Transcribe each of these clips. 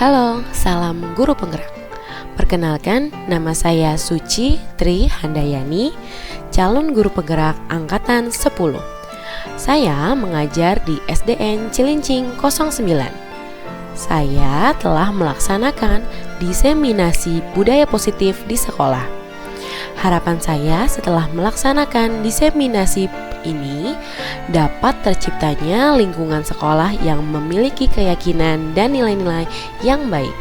Halo, salam guru penggerak. Perkenalkan, nama saya Suci Tri Handayani, calon guru penggerak angkatan 10. Saya mengajar di SDN Cilincing 09. Saya telah melaksanakan diseminasi budaya positif di sekolah. Harapan saya setelah melaksanakan diseminasi ini dapat terciptanya lingkungan sekolah yang memiliki keyakinan dan nilai-nilai yang baik.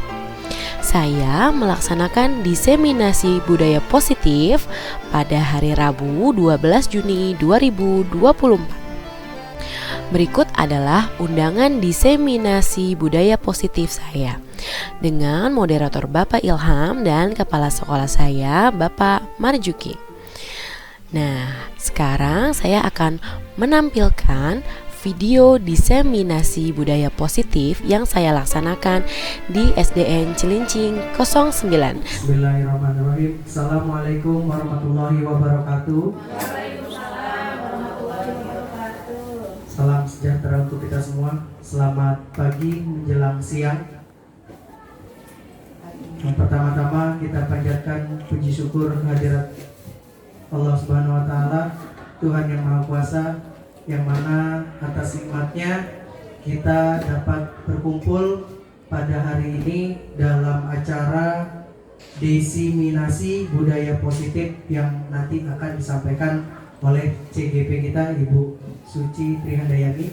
Saya melaksanakan diseminasi budaya positif pada hari Rabu 12 Juni 2024. Berikut adalah undangan diseminasi budaya positif saya dengan moderator Bapak Ilham dan kepala sekolah saya Bapak Marjuki. Nah, sekarang saya akan menampilkan video diseminasi budaya positif yang saya laksanakan di SDN Cilincing 09. Bismillahirrahmanirrahim. Assalamualaikum warahmatullahi wabarakatuh. Salam sejahtera untuk kita semua. Selamat pagi menjelang siang. Yang pertama-tama kita panjatkan puji syukur hadirat Allah Subhanahu wa Ta'ala, Tuhan yang Maha Kuasa, yang mana atas nikmatnya kita dapat berkumpul pada hari ini dalam acara diseminasi budaya positif yang nanti akan disampaikan oleh CGP kita, Ibu Suci Tri Handayani.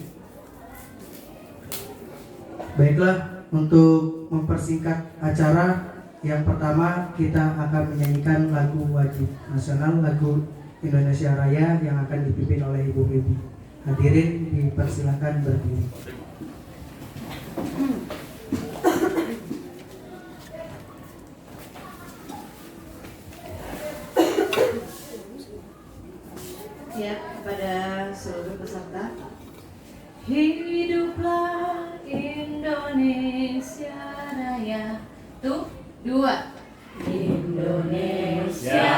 Baiklah, untuk mempersingkat acara, yang pertama kita akan menyanyikan lagu wajib nasional, lagu Indonesia Raya yang akan dipimpin oleh Ibu Bibi. Hadirin dipersilakan berdiri. Ya, kepada seluruh peserta. Hiduplah Indonesia Raya. Tuh, dua. Indonesia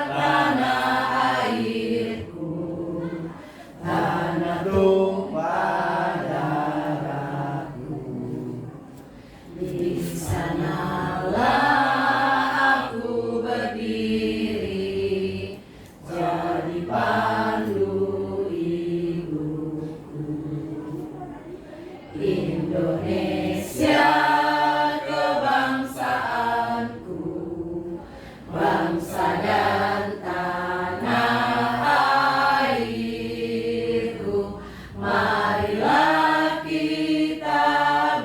tanah airku, tanah tumpah darahku. Di sanalah aku berdiri, jadi pandu ibuku. Indonesia kebangsaanku, bangsa dan tanah airku. Marilah kita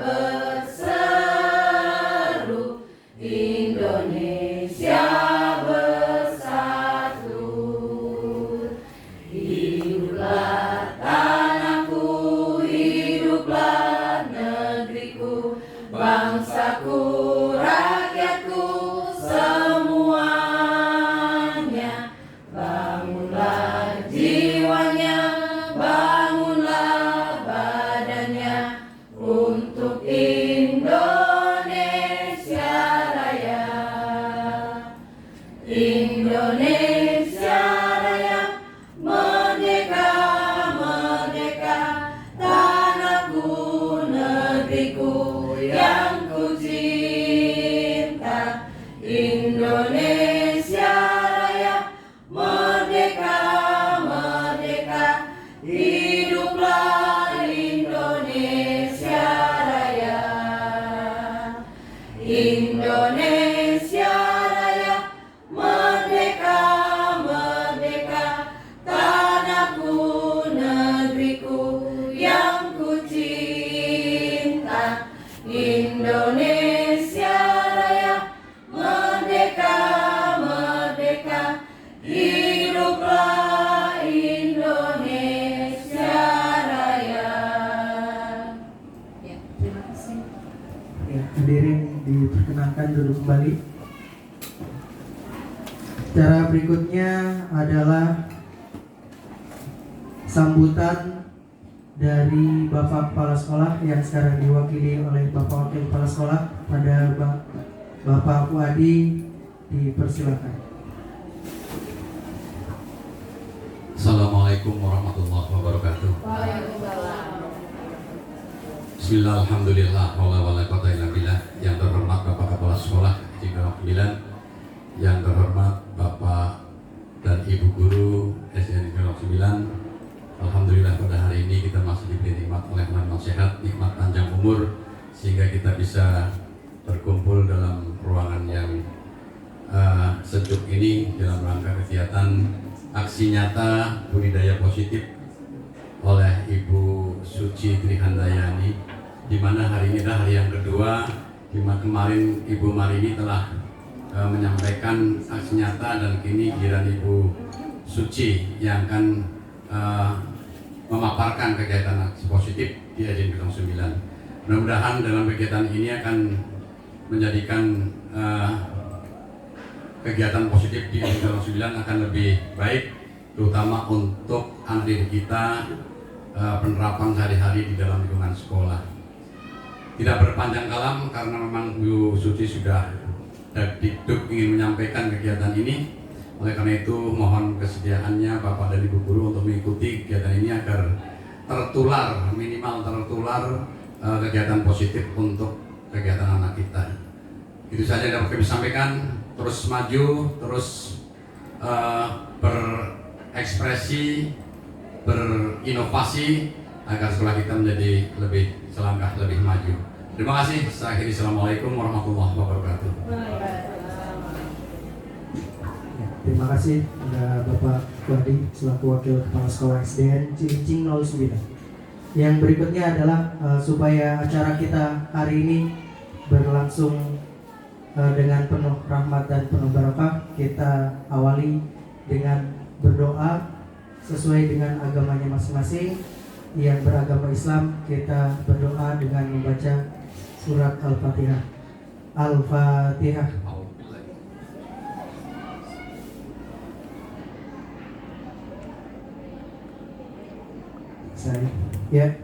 berseru, Indonesia bersatu. Hiduplah tanahku, hiduplah negeriku, bangsaku, rakyatku semuanya. Bangunlah jiwanya, bangunlah badannya untuk Indonesia Raya. Indonesia Raya, merdeka, merdeka, tanahku, negeriku yang ku cinta. Indonesia Raya, merdeka, merdeka, hiduplah Indonesia Raya. Indonesia Raya, merdeka, merdeka, tanahku, negeriku yang ku cinta. Indonesia Raya, merdeka, merdeka, hiduplah Indonesia Raya. Ya, terima kasih. Ya, hadirin diperkenankan duduk kembali. Cara berikutnya adalah sambutan dari Bapak Kepala Sekolah yang sekarang diwakili oleh Bapak Wakil Kepala Sekolah. Pada Bapak Puadi dipersilakan. Assalamualaikum warahmatullahi wabarakatuh. Waalaikumsalam. Bismillah, alhamdulillah, wala quwwata illa billah. Yang terhormat Bapak Kepala Sekolah Tingkat 9, yang terhormat Bapak dan Ibu Guru SDN Tingkat 9. Alhamdulillah pada hari ini kita masih diberi nikmat oleh Tuhan sehat, nikmat panjang umur, sehingga kita bisa berkumpul dalam ruangan yang sejuk ini dalam rangka kegiatan aksi nyata budidaya positif oleh Ibu Suci Trihandayani, di mana hari ini adalah hari yang kedua, di mana kemarin Ibu Marini telah menyampaikan aksi nyata dan kini giliran Ibu Suci yang akan memaparkan kegiatan aksi positif di SDN 09. Mudah-mudahan dalam kegiatan ini akan menjadikan kegiatan positif di SDN 09 akan lebih baik, terutama untuk anak didik kita, penerapan sehari-hari di dalam lingkungan sekolah. Tidak berpanjang kalam karena memang Bu Suci sudah dikduk ingin menyampaikan kegiatan ini. Oleh karena itu mohon kesediaannya Bapak dan Ibu Guru untuk mengikuti kegiatan ini agar minimal tertular kegiatan positif untuk kegiatan anak kita. Itu saja yang dapat kami sampaikan. Terus maju, terus berekspresi, berinovasi agar sekolah kita menjadi lebih selangkah lebih maju. Terima kasih. Saya akhiri. Assalamualaikum warahmatullahi wabarakatuh. Terima kasih kepada Bapak Wadi selaku Wakil Kepala Sekolah SDN Cilincing 09. Yang berikutnya adalah supaya acara kita hari ini berlangsung dengan penuh rahmat dan penuh barokah, kita awali dengan berdoa sesuai dengan agamanya masing-masing. Yang beragama Islam, kita berdoa dengan membaca surat Al-Fatihah. Al-Fatihah. Ya,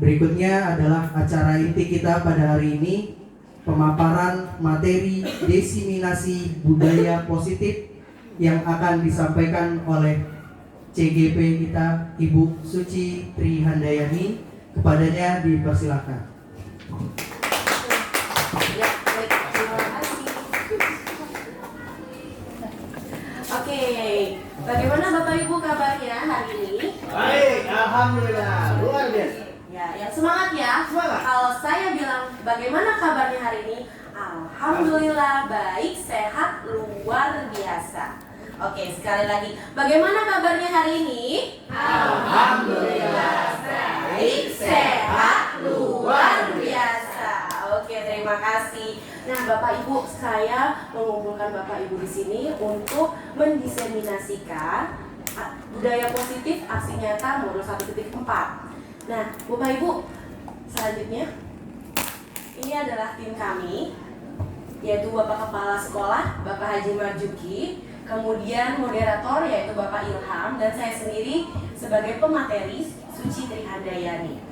berikutnya adalah acara inti kita pada hari ini, pemaparan materi diseminasi budaya positif yang akan disampaikan oleh CGP kita Ibu Suci Trihandayani. Kepadanya dipersilakan. Ya, baik, terima kasih. Oke, bagaimana Bapak Ibu kabarnya hari ini? Baik, alhamdulillah, luar biasa. Ya, yang semangat ya. Semangat. Kalau saya bilang bagaimana kabarnya hari ini? Alhamdulillah baik, sehat, luar biasa. Oke, sekali lagi. Bagaimana kabarnya hari ini? Alhamdulillah Baik, sehat, luar biasa. Oke, terima kasih. Nah, Bapak Ibu, saya mengumpulkan Bapak Ibu di sini untuk mendiseminasikan budaya positif aksi nyata modul 1.4. Nah, Bapak Ibu, selanjutnya ini adalah tim kami, yaitu Bapak Kepala Sekolah, Bapak Haji Marjuki, kemudian moderator yaitu Bapak Ilham, dan saya sendiri sebagai pemateri Suci Trihandayani.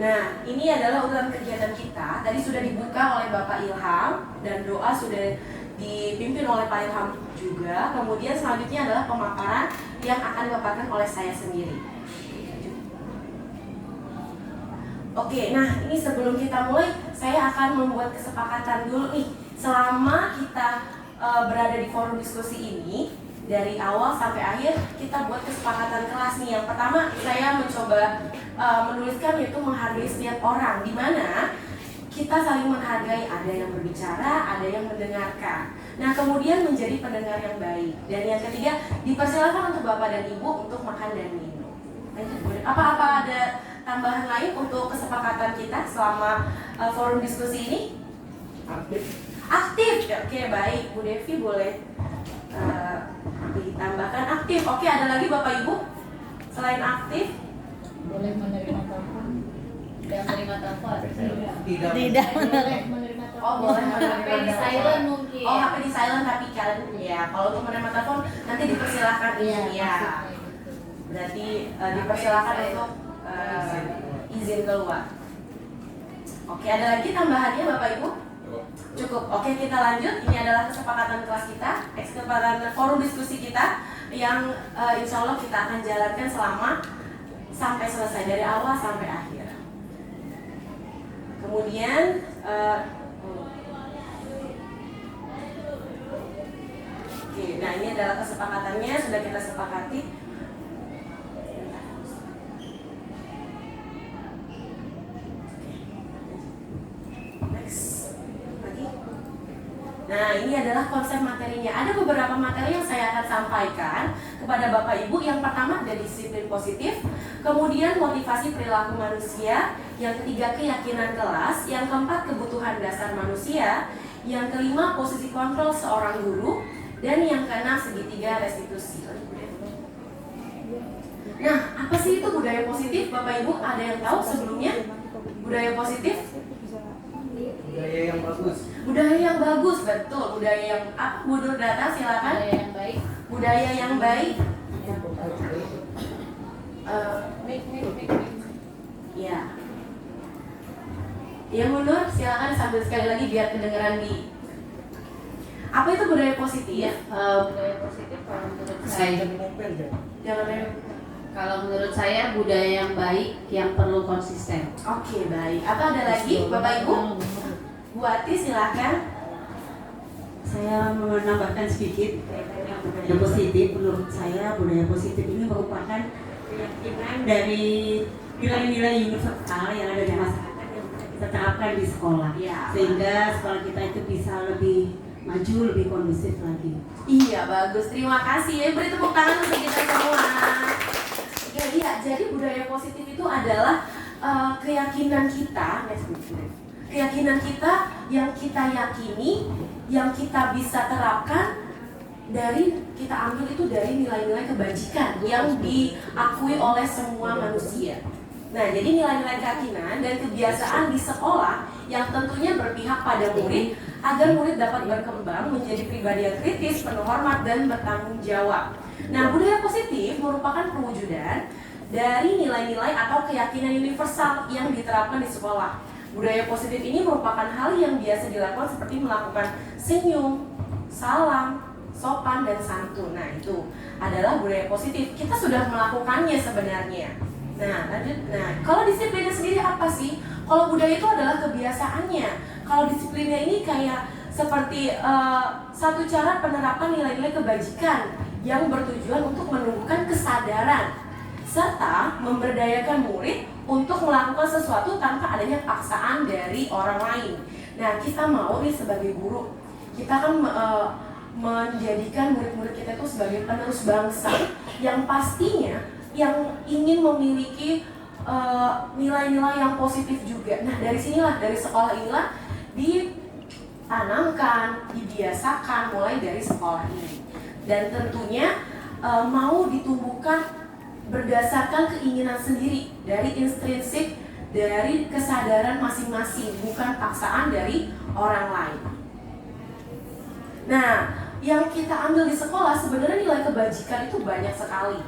Nah, ini adalah urutan kegiatan kita. Tadi sudah dibuka oleh Bapak Ilham dan doa sudah dipimpin oleh Pak Ilham juga. Kemudian selanjutnya adalah pemaparan yang akan dipaparkan oleh saya sendiri. Oke, nah ini sebelum kita mulai, saya akan membuat kesepakatan dulu nih. Selama kita berada di forum diskusi ini, dari awal sampai akhir kita buat kesepakatan kelas nih. Yang pertama, saya mencoba menuliskan yaitu menghargai setiap orang, di mana kita saling menghargai, ada yang berbicara, ada yang mendengarkan. Nah, kemudian menjadi pendengar yang baik. Dan yang ketiga, dipersilakan untuk Bapak dan Ibu untuk makan dan minum. Apa ada tambahan lain untuk kesepakatan kita selama forum diskusi ini? Aktif. Oke, baik. Bu Devi boleh ditambahkan aktif. Oke, ada lagi Bapak Ibu selain aktif? Boleh menerima telepon. Tidak menerima telepon. Tidak. Menerima telepon. Oh, boleh menerima HP di silent mungkin. Oh, HP di silent tapi kan ya. Kalau untuk menerima telepon nanti dipersilakan di sini ya. Berarti dipersilakan untuk izin keluar. Oke, ada lagi tambahannya Bapak Ibu? Cukup. Oke, kita lanjut. Ini adalah kesepakatan kelas kita, kesepakatan forum diskusi kita yang insya Allah kita akan jalankan selama sampai selesai, dari awal sampai akhir. Kemudian oke, nah ini adalah kesepakatannya, sudah kita sepakati. Next lagi. Nah, ini adalah konsep materinya. Ada beberapa materi yang saya akan sampaikan kepada Bapak Ibu. Yang pertama ada disiplin positif, kemudian motivasi perilaku manusia, yang ketiga keyakinan kelas, yang keempat kebutuhan dasar manusia, yang kelima posisi kontrol seorang guru, dan yang keenam segitiga restitusi. Nah, apa sih itu budaya positif? Bapak Ibu ada yang tahu sebelumnya? Budaya positif? Budaya yang bagus. Budaya yang bagus, betul. Budaya yang apa? Bu Nur Data, silakan. Budaya yang baik. Budaya yang baik. Ya. Ya Bu Nur, silakan sambil sekali lagi biar kedengeran di. Apa itu budaya positif? Budaya positif kalau menurut saya, Jangan. kalau menurut saya budaya yang baik yang perlu konsisten. Oke, baik. Apa ada lagi, Bapak Ibu? Bu Ati, silakan. Saya mau menambahkan sedikit budaya positif. Menurut saya budaya positif ini merupakan keyakinan dari nilai-nilai universal yang ada di masyarakat yang bisa kita terapkan di sekolah, Ya. sehingga sekolah kita itu bisa lebih maju, lebih kondusif lagi. Iya, bagus. Terima kasih. Beri tepuk tangan untuk kita semua. Ya, iya. Jadi budaya positif itu adalah keyakinan kita, keyakinan kita yang kita yakini, yang kita bisa terapkan dari kita ambil itu dari nilai-nilai kebajikan yang diakui oleh semua manusia. Nah, jadi nilai-nilai keyakinan dan kebiasaan di sekolah yang tentunya berpihak pada murid agar murid dapat berkembang menjadi pribadi yang kritis, penuh hormat, dan bertanggung jawab. Nah, budaya positif merupakan perwujudan dari nilai-nilai atau keyakinan universal yang diterapkan di sekolah. Budaya positif ini merupakan hal yang biasa dilakukan seperti melakukan senyum, salam, sopan, dan santun. Nah, itu adalah budaya positif. Kita sudah melakukannya sebenarnya. Nah, lanjut. Nah, kalau disiplinnya sendiri apa sih? Kalau budaya itu adalah kebiasaannya. Kalau disiplinnya ini kayak seperti satu cara penerapan nilai-nilai kebajikan yang bertujuan untuk menumbuhkan kesadaran serta memberdayakan murid untuk melakukan sesuatu tanpa adanya paksaan dari orang lain. Nah, kita mau nih sebagai guru, kita kan menjadikan murid-murid kita itu sebagai penerus bangsa yang pastinya yang ingin memiliki nilai-nilai yang positif juga. Nah, dari sinilah, dari sekolah inilah ditanamkan, dibiasakan mulai dari sekolah ini. Dan tentunya mau ditumbuhkan berdasarkan keinginan sendiri, dari intrinsik, dari kesadaran masing-masing, bukan paksaan dari orang lain. Nah, yang kita ambil di sekolah sebenarnya nilai kebajikan itu banyak sekali.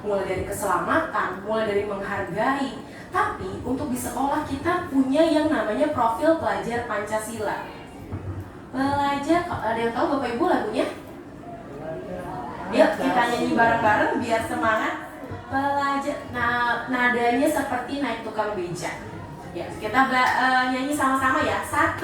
Mulai dari keselamatan, mulai dari menghargai. Tapi untuk di sekolah kita punya yang namanya profil pelajar Pancasila. Pelajar, ada yang tahu Bapak Ibu lagunya? Yuk kita nyanyi bareng-bareng biar semangat. Pelajar, nah nadanya seperti naik tukang beca. Ya, kita nyanyi sama-sama ya. 1,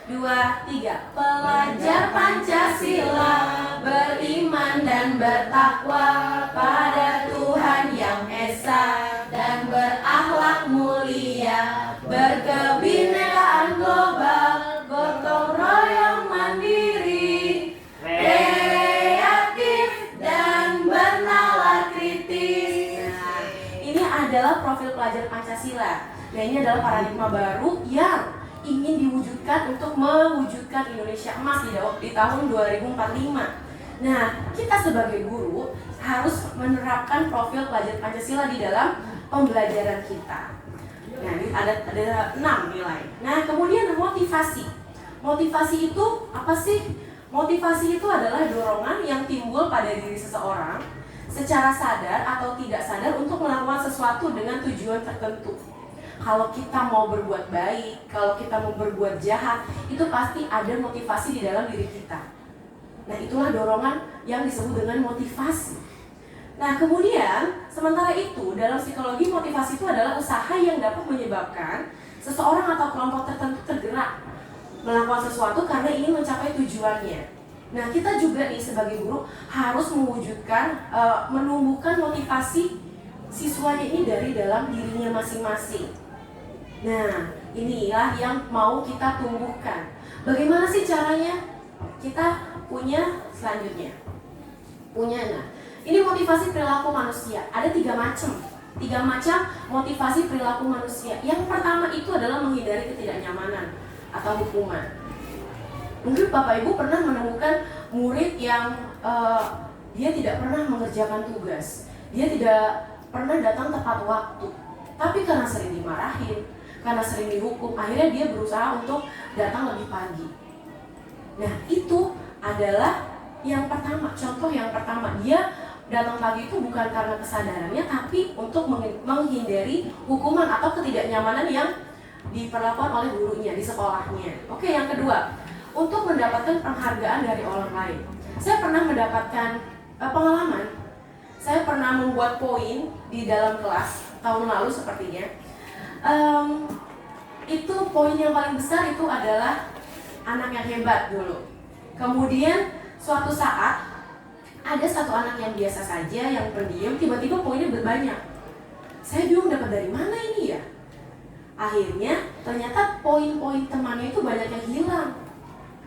2, 3. Pelajar Pancasila beriman dan bertakwa pada Tuhan yang esa dan berakhlak mulia, berkebinekaan global, gotong royong mandiri, kreatif dan bernalar kritis. Nah, ini adalah profil pelajar Pancasila. Nah, ini adalah paradigma baru yang ingin diwujudkan untuk mewujudkan Indonesia emas di tahun 2045. Nah, kita sebagai guru harus menerapkan profil pelajar Pancasila di dalam pembelajaran kita. Nah, ini ada 6 nilai. Nah, kemudian motivasi. Motivasi itu apa sih? Motivasi itu adalah dorongan yang timbul pada diri seseorang secara sadar atau tidak sadar untuk melakukan sesuatu dengan tujuan tertentu. Kalau kita mau berbuat baik, kalau kita mau berbuat jahat, itu pasti ada motivasi di dalam diri kita. Nah, itulah dorongan yang disebut dengan motivasi. Nah, kemudian sementara itu dalam psikologi motivasi itu adalah usaha yang dapat menyebabkan seseorang atau kelompok tertentu tergerak melakukan sesuatu karena ingin mencapai tujuannya. Nah, kita juga nih sebagai guru harus mewujudkan, menumbuhkan motivasi siswanya ini dari dalam dirinya masing-masing. Nah, inilah yang mau kita tumbuhkan. Bagaimana sih caranya? Kita punya selanjutnya. Nah, ini motivasi perilaku manusia. Ada 3 macam motivasi perilaku manusia. Yang pertama itu adalah menghindari ketidaknyamanan atau hukuman. Mungkin Bapak Ibu pernah menemukan murid yang dia tidak pernah mengerjakan tugas, dia tidak pernah datang tepat waktu, tapi karena sering dimarahin, karena sering dihukum, akhirnya dia berusaha untuk datang lebih pagi. Nah, itu adalah yang pertama, contoh yang pertama. Dia datang pagi itu bukan karena kesadarannya, tapi untuk menghindari hukuman atau ketidaknyamanan yang diperlakukan oleh gurunya di sekolahnya. Oke, yang kedua, untuk mendapatkan penghargaan dari orang lain. Saya pernah mendapatkan pengalaman. Saya pernah membuat poin di dalam kelas tahun lalu sepertinya. Itu poin yang paling besar itu adalah anak yang hebat dulu. Kemudian suatu saat ada satu anak yang biasa saja, yang pendiam, tiba-tiba poinnya berbanyak. Saya bingung dapat dari mana ini ya. Akhirnya ternyata poin-poin temannya itu banyak yang hilang.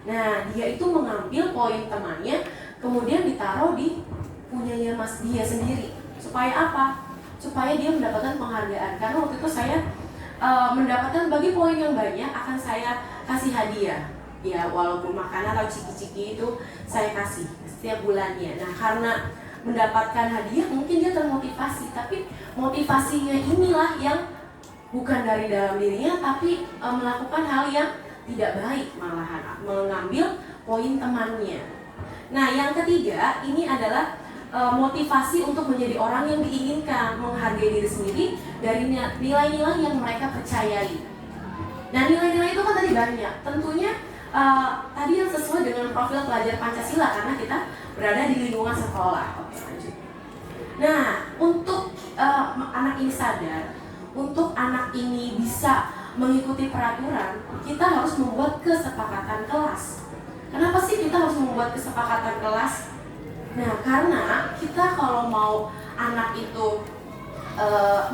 Nah, dia itu mengambil poin temannya, kemudian ditaruh di punyanya dia sendiri. Supaya apa? Supaya dia mendapatkan penghargaan. Karena waktu itu saya mendapatkan bagi poin yang banyak akan saya kasih hadiah. Ya, walaupun makanan atau ciki-ciki itu saya kasih setiap bulannya. Nah, karena mendapatkan hadiah mungkin dia termotivasi, tapi motivasinya inilah yang bukan dari dalam dirinya, tapi melakukan hal yang tidak baik, malahan mengambil poin temannya. Nah, yang ketiga ini adalah motivasi untuk menjadi orang yang diinginkan, menghargai diri sendiri dari nilai-nilai yang mereka percayai. Nah, nilai-nilai itu kan tadi banyak, tentunya tadi yang sesuai dengan profil pelajar Pancasila karena kita berada di lingkungan sekolah. Oke, lanjut. Nah, untuk anak ini sadar, untuk anak ini bisa mengikuti peraturan, kita harus membuat kesepakatan kelas. Kenapa sih kita harus membuat kesepakatan kelas? Nah, karena kita kalau mau anak itu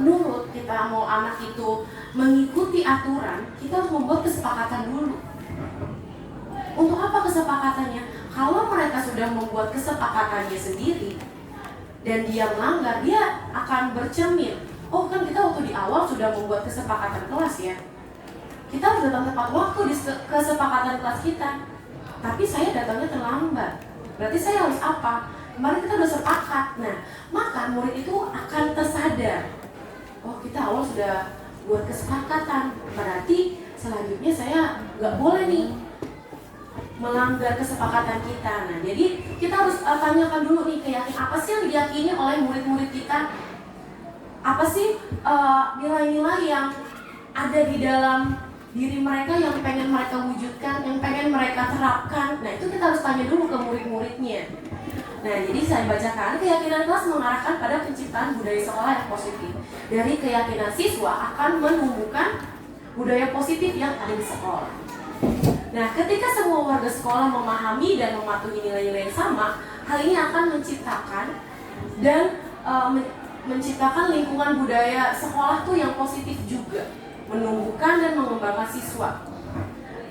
nurut, kita mau anak itu mengikuti aturan, kita harus membuat kesepakatan dulu. Untuk apa kesepakatannya? Kalau mereka sudah membuat kesepakatannya sendiri dan dia melanggar, dia akan bercermin. Oh, kan kita waktu di awal sudah membuat kesepakatan kelas ya. Kita harus datang tepat waktu di kesepakatan kelas kita. Tapi saya datangnya terlambat. Berarti saya harus apa? Kemarin kita udah sepakat. Nah, maka murid itu akan tersadar. Oh, kita awal sudah buat kesepakatan. Berarti selanjutnya saya nggak boleh nih melanggar kesepakatan kita. Nah, jadi kita harus tanyakan dulu nih, apa sih yang diyakini oleh murid-murid kita? Apa sih nilai-nilai yang ada di dalam diri mereka yang pengen mereka wujudkan, yang pengen mereka terapkan? Nah, itu kita harus tanya dulu ke murid-muridnya. Nah, jadi saya bacakan, keyakinan kelas mengarahkan pada penciptaan budaya sekolah yang positif. Dari keyakinan siswa akan menumbuhkan budaya positif yang ada di sekolah. Nah, ketika semua warga sekolah memahami dan mematuhi nilai-nilai yang sama, hal ini akan menciptakan dan menciptakan lingkungan budaya sekolah tuh yang positif juga, menumbuhkan dan mengembangkan siswa.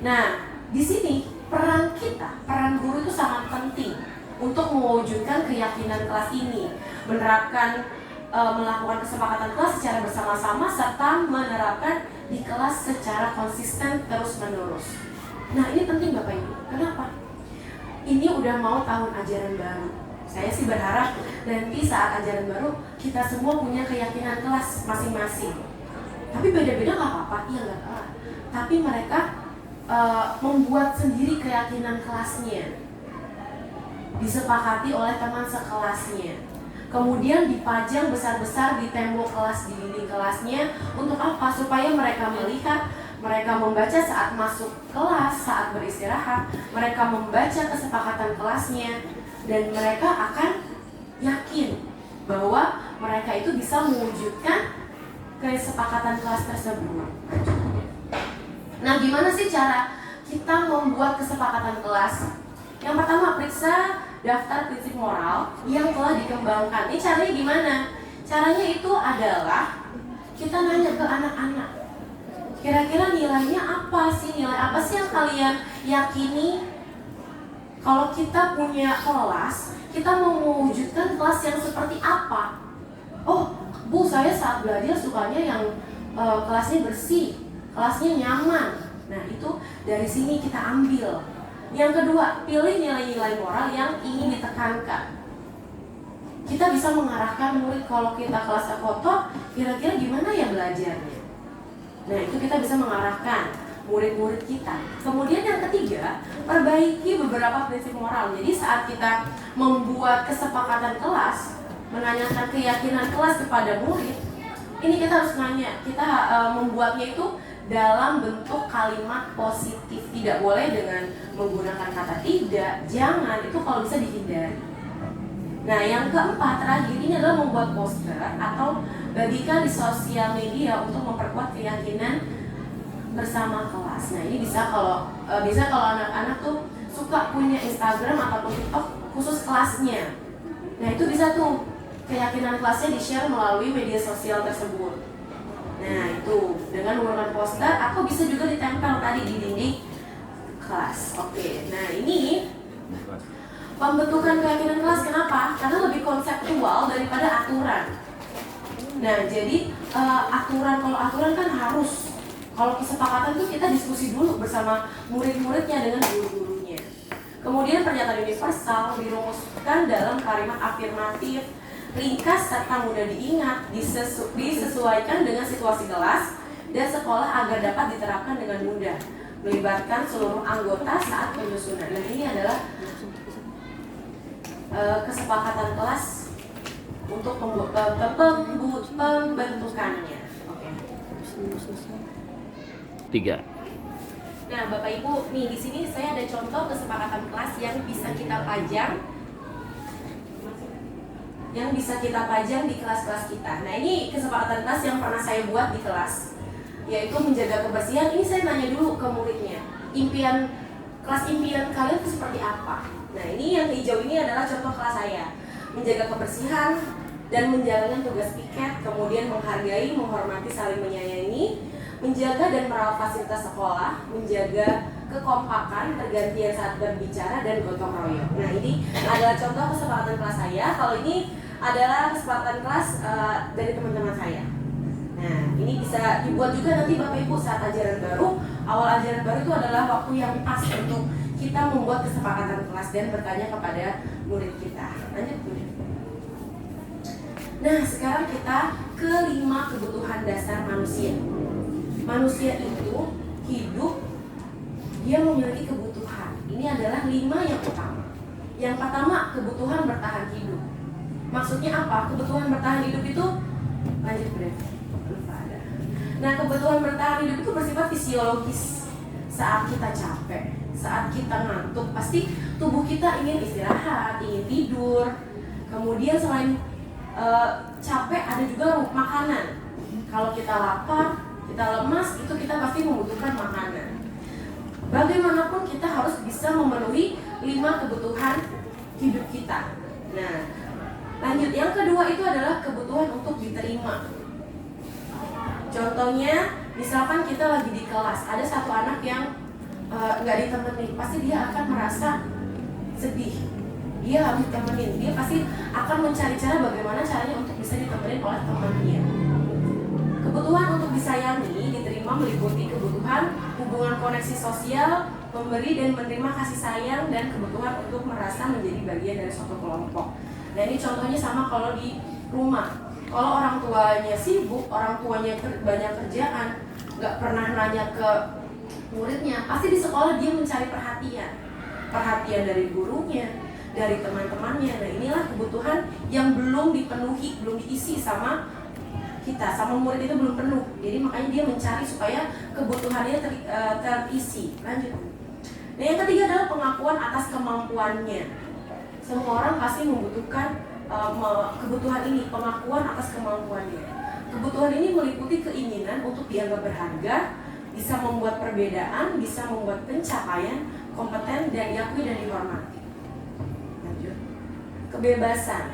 Nah, di sini peran guru itu sangat penting untuk mewujudkan keyakinan kelas ini, menerapkan melakukan kesepakatan kelas secara bersama-sama serta menerapkan di kelas secara konsisten terus-menerus. Nah, ini penting Bapak Ibu. Kenapa? Ini udah mau tahun ajaran baru. Saya sih berharap nanti saat ajaran baru kita semua punya keyakinan kelas masing-masing. Tapi beda-beda nggak apa-apa, iya nggak apa-apa. Tapi mereka membuat sendiri keyakinan kelasnya, disepakati oleh teman sekelasnya. Kemudian dipajang besar-besar di tembok kelas, di dinding kelasnya. Untuk apa? Supaya mereka melihat, mereka membaca saat masuk kelas, saat beristirahat, mereka membaca kesepakatan kelasnya, dan mereka akan yakin bahwa mereka itu bisa mewujudkan kesepakatan kelas tersebut. Nah, gimana sih cara kita membuat kesepakatan kelas? Yang pertama, periksa daftar prinsip moral yang telah dikembangkan. Ini caranya gimana? Caranya itu adalah kita nanya ke anak-anak, kira-kira nilainya apa sih? Nilai apa sih yang kalian yakini? Kalau kita punya kelas, kita mau mewujudkan kelas yang seperti apa? Oh, Bu, saya saat belajar sukanya yang kelasnya bersih, kelasnya nyaman. Nah, itu dari sini kita ambil. Yang kedua, pilih nilai-nilai moral yang ingin ditekankan. Kita bisa mengarahkan murid, kalau kita kelasnya kotor, kira-kira gimana ya belajarnya? Nah, itu kita bisa mengarahkan murid-murid kita. Kemudian yang ketiga, perbaiki beberapa prinsip moral. Jadi saat kita membuat kesepakatan kelas, menanyakan keyakinan kelas kepada murid, ini kita harus nanya, kita membuatnya itu dalam bentuk kalimat positif. Tidak boleh dengan menggunakan kata tidak, jangan, itu kalau bisa dihindari. Nah, yang keempat terakhir ini adalah membuat poster atau bagikan di sosial media untuk memperkuat keyakinan bersama kelas. Nah, ini bisa kalau anak-anak tuh suka punya Instagram ataupun TikTok khusus kelasnya. Nah, itu bisa tuh keyakinan kelasnya di-share melalui media sosial tersebut. Nah, itu dengan menggunakan poster atau bisa juga ditempel tadi di dinding kelas. Oke, nah ini pembentukan keyakinan kelas. Kenapa? Karena lebih konseptual daripada aturan. Nah, jadi kalau aturan kan harus, kalau kesepakatan tuh kita diskusi dulu bersama murid-muridnya dengan guru-gurunya. Kemudian pernyataan universal dirumuskan dalam kalimat afirmatif, ringkas serta mudah diingat, disesuaikan dengan situasi kelas dan sekolah agar dapat diterapkan dengan mudah, melibatkan seluruh anggota saat penyusunan. Nah, ini adalah kesepakatan kelas untuk pembentukannya. Oke. 3. Nah, Bapak Ibu, nih di sini saya ada contoh kesepakatan kelas yang bisa kita pajang di kelas-kelas kita. Nah, ini kesepakatan kelas yang pernah saya buat di kelas, yaitu menjaga kebersihan. Ini saya nanya dulu ke muridnya, kelas impian kalian itu seperti apa? Nah, ini yang hijau ini adalah contoh kelas saya. Menjaga kebersihan dan menjalankan tugas piket, kemudian menghargai, menghormati, saling menyayangi, menjaga dan merawat fasilitas sekolah, menjaga kekompakan, pergantian saat berbicara, dan gotong royong. Nah, ini adalah contoh kesepakatan kelas saya. Kalau ini adalah kesepakatan kelas dari teman-teman saya. Nah, ini bisa dibuat juga nanti Bapak Ibu saat ajaran baru. Awal ajaran baru itu adalah waktu yang pas untuk kita membuat kesepakatan kelas dan bertanya kepada murid kita. Lanjut, Bu. Nah, sekarang kita ke 5 kebutuhan dasar manusia. Manusia itu hidup, dia memiliki kebutuhan. Ini adalah 5 yang utama. Yang pertama, kebutuhan bertahan hidup. Maksudnya apa? Kebutuhan bertahan hidup itu, lanjut Bre. Nah, kebutuhan bertahan hidup itu bersifat fisiologis. Saat kita capek, saat kita ngantuk, pasti tubuh kita ingin istirahat, ingin tidur. Kemudian selain capek, ada juga makanan. Kalau kita lapar, kita lemas, itu kita pasti membutuhkan makanan. Bagaimanapun kita harus bisa memenuhi 5 kebutuhan hidup kita. Nah, lanjut, yang kedua itu adalah kebutuhan untuk diterima. Contohnya, misalkan kita lagi di kelas, ada satu anak yang nggak ditemenin, pasti dia akan merasa sedih. Dia harus ditemenin, dia pasti akan mencari cara bagaimana caranya untuk bisa ditemenin oleh temannya. Kebutuhan untuk disayangi, diterima meliputi kebutuhan hubungan koneksi sosial, memberi dan menerima kasih sayang, dan kebutuhan untuk merasa menjadi bagian dari suatu kelompok. Nah, ini contohnya sama kalau di rumah. Kalau orang tuanya sibuk, orang tuanya banyak kerjaan, nggak pernah nanya ke muridnya, pasti di sekolah dia mencari perhatian dari gurunya, dari teman-temannya. Nah, inilah kebutuhan yang belum dipenuhi, belum diisi sama kita, sama murid itu belum penuh. Jadi makanya dia mencari supaya kebutuhannya terisi. Lanjut. Nah, yang ketiga adalah pengakuan atas kemampuannya. Semua orang pasti membutuhkan kebutuhan ini, pengakuan atas kemampuannya. Kebutuhan ini meliputi keinginan untuk dianggap berharga, bisa membuat perbedaan, bisa membuat pencapaian, kompeten dan diakui dan dihormati. Lanjut. Kebebasan,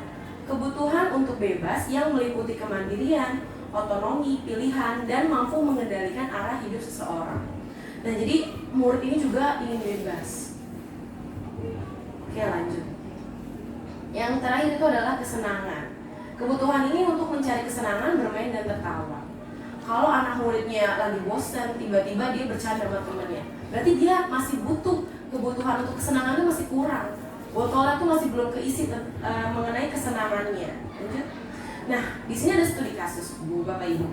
kebutuhan untuk bebas yang meliputi kemandirian, otonomi, pilihan, dan mampu mengendalikan arah hidup seseorang. Nah, jadi murid ini juga ingin bebas. Oke, lanjut. Yang terakhir itu adalah kesenangan. Kebutuhan ini untuk mencari kesenangan, bermain dan tertawa. Kalau anak muridnya lagi bosan, tiba-tiba dia bercanda sama temannya, berarti dia masih butuh kebutuhan untuk kesenangannya masih kurang. Botolnya tuh masih belum keisi mengenai kesenangannya. Lanjut. Nah, di sini ada studi kasus, Bu, Bapak, Ibu.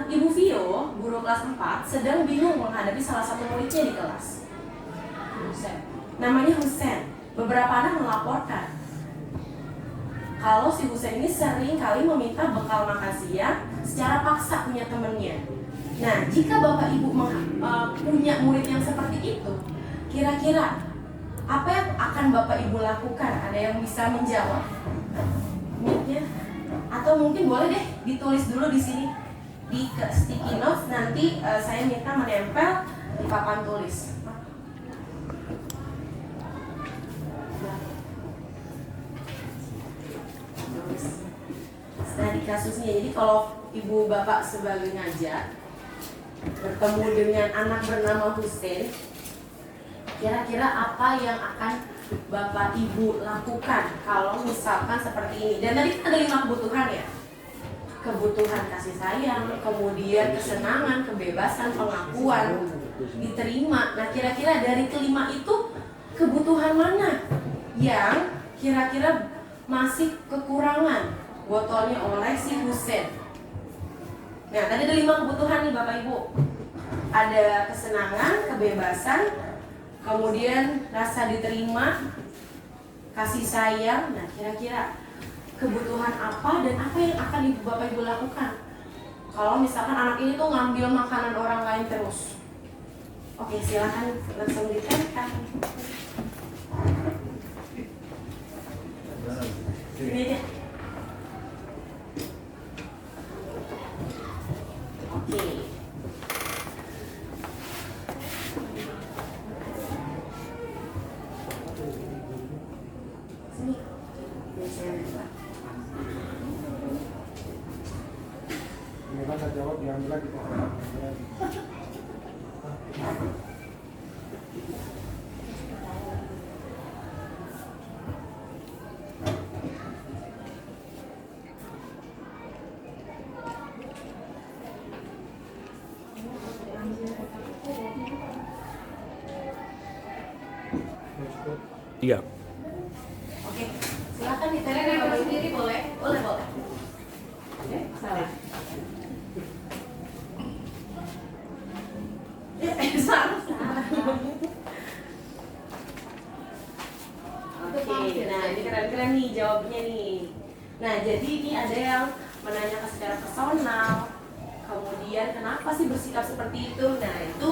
Ibu Vio, guru kelas 4, sedang bingung menghadapi salah satu muridnya di kelas. Namanya Husen. Beberapa anak melaporkan kalau si Husen ini sering kali meminta bekal makan siang secara paksa punya temennya. Nah, jika Bapak Ibu punya murid yang seperti itu, kira-kira apa yang akan Bapak Ibu lakukan? Ada yang bisa menjawab? Mic-nya? Atau mungkin boleh deh ditulis dulu di sini di sticky notes, nanti saya minta menempel di papan tulis. Nah, di kasusnya, jadi kalau ibu bapak sebagai ngajar bertemu dengan anak bernama Husein, kira-kira apa yang akan bapak ibu lakukan kalau misalkan seperti ini? Dan tadi ada 5 kebutuhan ya, kebutuhan kasih sayang, kemudian kesenangan, kebebasan, pengakuan, diterima. Nah, kira-kira dari kelima itu kebutuhan mana yang kira-kira masih kekurangan botolnya oleh si Husein? Nah, tadi ada 5 kebutuhan nih Bapak Ibu. Ada kesenangan, kebebasan, kemudian rasa diterima, kasih sayang. Nah, kira-kira kebutuhan apa dan apa yang akan Ibu Bapak Ibu lakukan kalau misalkan anak ini tuh ngambil makanan orang lain terus? Oke, silakan langsung ditempel. Ini aja. Oke. Sini. Biasanya ada. Gimana jawab diambil lagi. Iya. Oke, silakan ditarik dari Bapak sendiri, boleh? Boleh. Salah. Salah. Oke, nah ini keren-keren nih jawabnya nih. Nah, jadi ini ada yang menanyakan secara personal, kemudian kenapa sih bersikap seperti itu. Nah, itu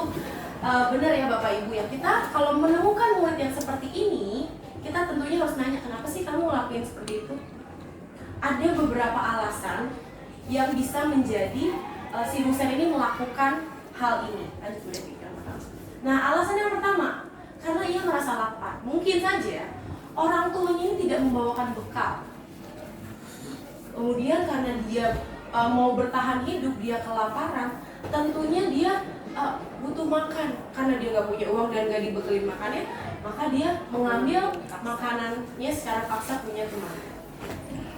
benar ya Bapak Ibu ya, kita kalau menemukan murid yang seperti ini, kita tentunya harus nanya, kenapa sih kamu ngelakuin seperti itu? Ada beberapa alasan yang bisa menjadi si Husein ini melakukan hal ini. Nah, alasan yang pertama, karena ia merasa lapar. Mungkin saja orang tuanya ini tidak membawakan bekal. Kemudian karena dia mau bertahan hidup, dia kelaparan, tentunya dia butuh makan. Karena dia nggak punya uang dan nggak dibekelin makannya, maka dia mengambil makanannya secara paksa punya teman.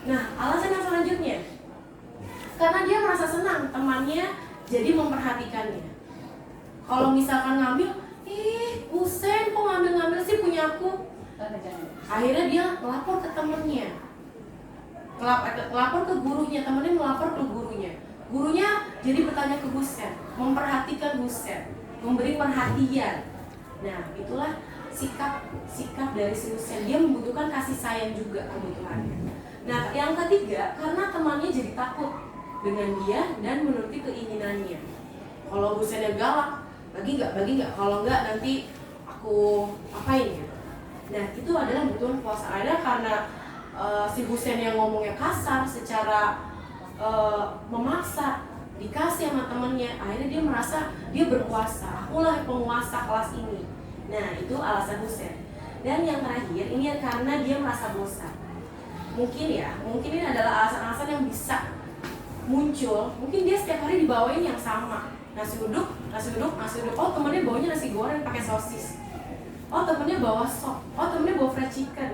Nah, alasan yang selanjutnya, karena dia merasa senang temannya jadi memperhatikannya. Kalau misalkan ngambil, Husein kok ngambil-ngambil sih punya aku? Akhirnya dia melapor ke temennya, melapor ke gurunya, temennya melapor ke gurunya. Gurunya jadi bertanya ke Husein, memperhatikan Husein, memberi perhatian. Nah, itulah sikap dari si Husein. Dia membutuhkan kasih sayang juga kebutuhannya. Nah, yang ketiga, karena temannya jadi takut dengan dia dan menuruti keinginannya. Kalau Husein galak, bagi nggak, kalau nggak nanti aku apain ya. Nah, itu adalah kebutuhan puasa. Ada karena si Husein yang ngomongnya kasar secara memaksa, dikasih sama temennya, akhirnya dia merasa dia berkuasa, akulah penguasa kelas ini. Nah itu alasan Husain. Dan yang terakhir ini karena dia merasa bosan. Mungkin ini adalah alasan-alasan yang bisa muncul. Mungkin dia setiap hari dibawain yang sama, nasi uduk. Oh temennya bawanya nasi goreng pakai sosis. Oh temennya bawa sop. Oh temennya bawa fried chicken.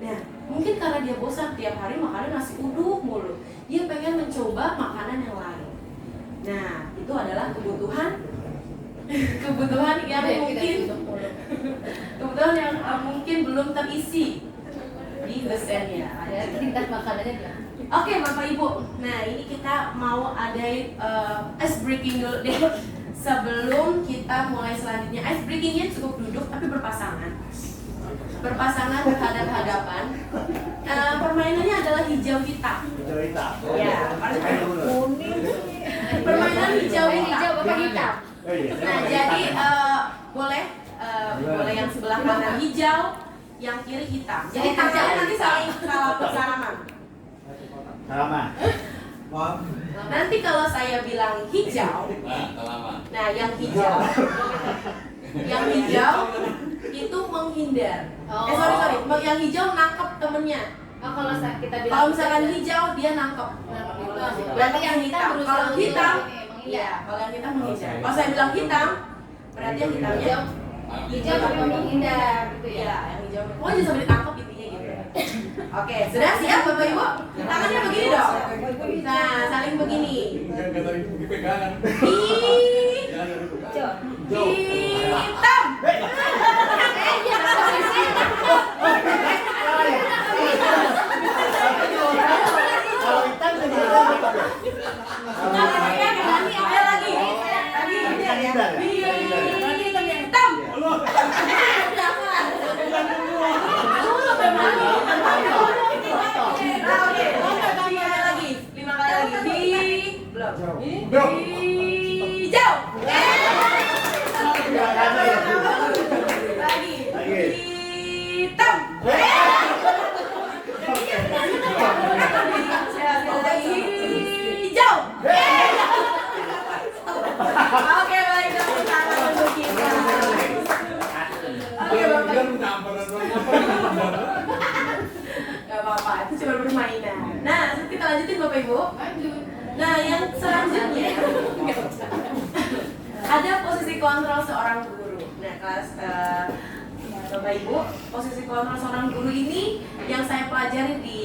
Nah mungkin karena dia bosan tiap hari makannya nasi uduk mulu, dia pengen mencoba makanan yang lain. Nah itu adalah kebutuhan yang mungkin belum terisi di Husainnya. Ada tingkat makanannya dia. Oke Bapak Ibu, nah ini kita mau ada ice breaking dulu deh. Sebelum kita mulai selanjutnya, ice breakingnya cukup duduk tapi berpasangan berhadap-hadapan. Permainannya adalah hijau hitam. Hijau hitam. Ya, Kuning. permainan hijau Hijau apa hitam? Oh iya. Nah jadi boleh yang sebelah kanan hijau, yang kiri hitam. Jadi tangannya nanti saling salaman. Salaman. Nanti kalau saya bilang hijau, nah yang hijau itu menghindar. Sorry, yang hijau nangkep temennya. Oh, kalau kita bilang Kalau misalkan hijau dia nangkep. Berarti yang hitam. Kalau hitam, iya. Kalau yang hitam menghindar. Kalau saya bilang hitam, berarti yang hitamnya hijau tapi menghindar gitu ya. iya, yang hijau. Pokoknya sampai ditangkap intinya gitu. Oke, sudah siap Bapak Ibu? Tangannya begini dong. Nah, saling begini. Hitam. Kalau hitam jadi Ada lagi. Hitam. Ada lagi. 5 kali lagi. Belum. Hijau. Lagi. Hitam. Hijau. Oke, baik, tepuk tangan untuk kita. Oke, Bapak. Gak apa-apa, itu cuma permainan. Nah, kita lanjutin Bapak Ibu. Nah, yang selanjutnya ada posisi kontrol seorang guru. Nah, kelas Bapak Ibu, posisi kontrol seorang guru ini yang saya pelajari di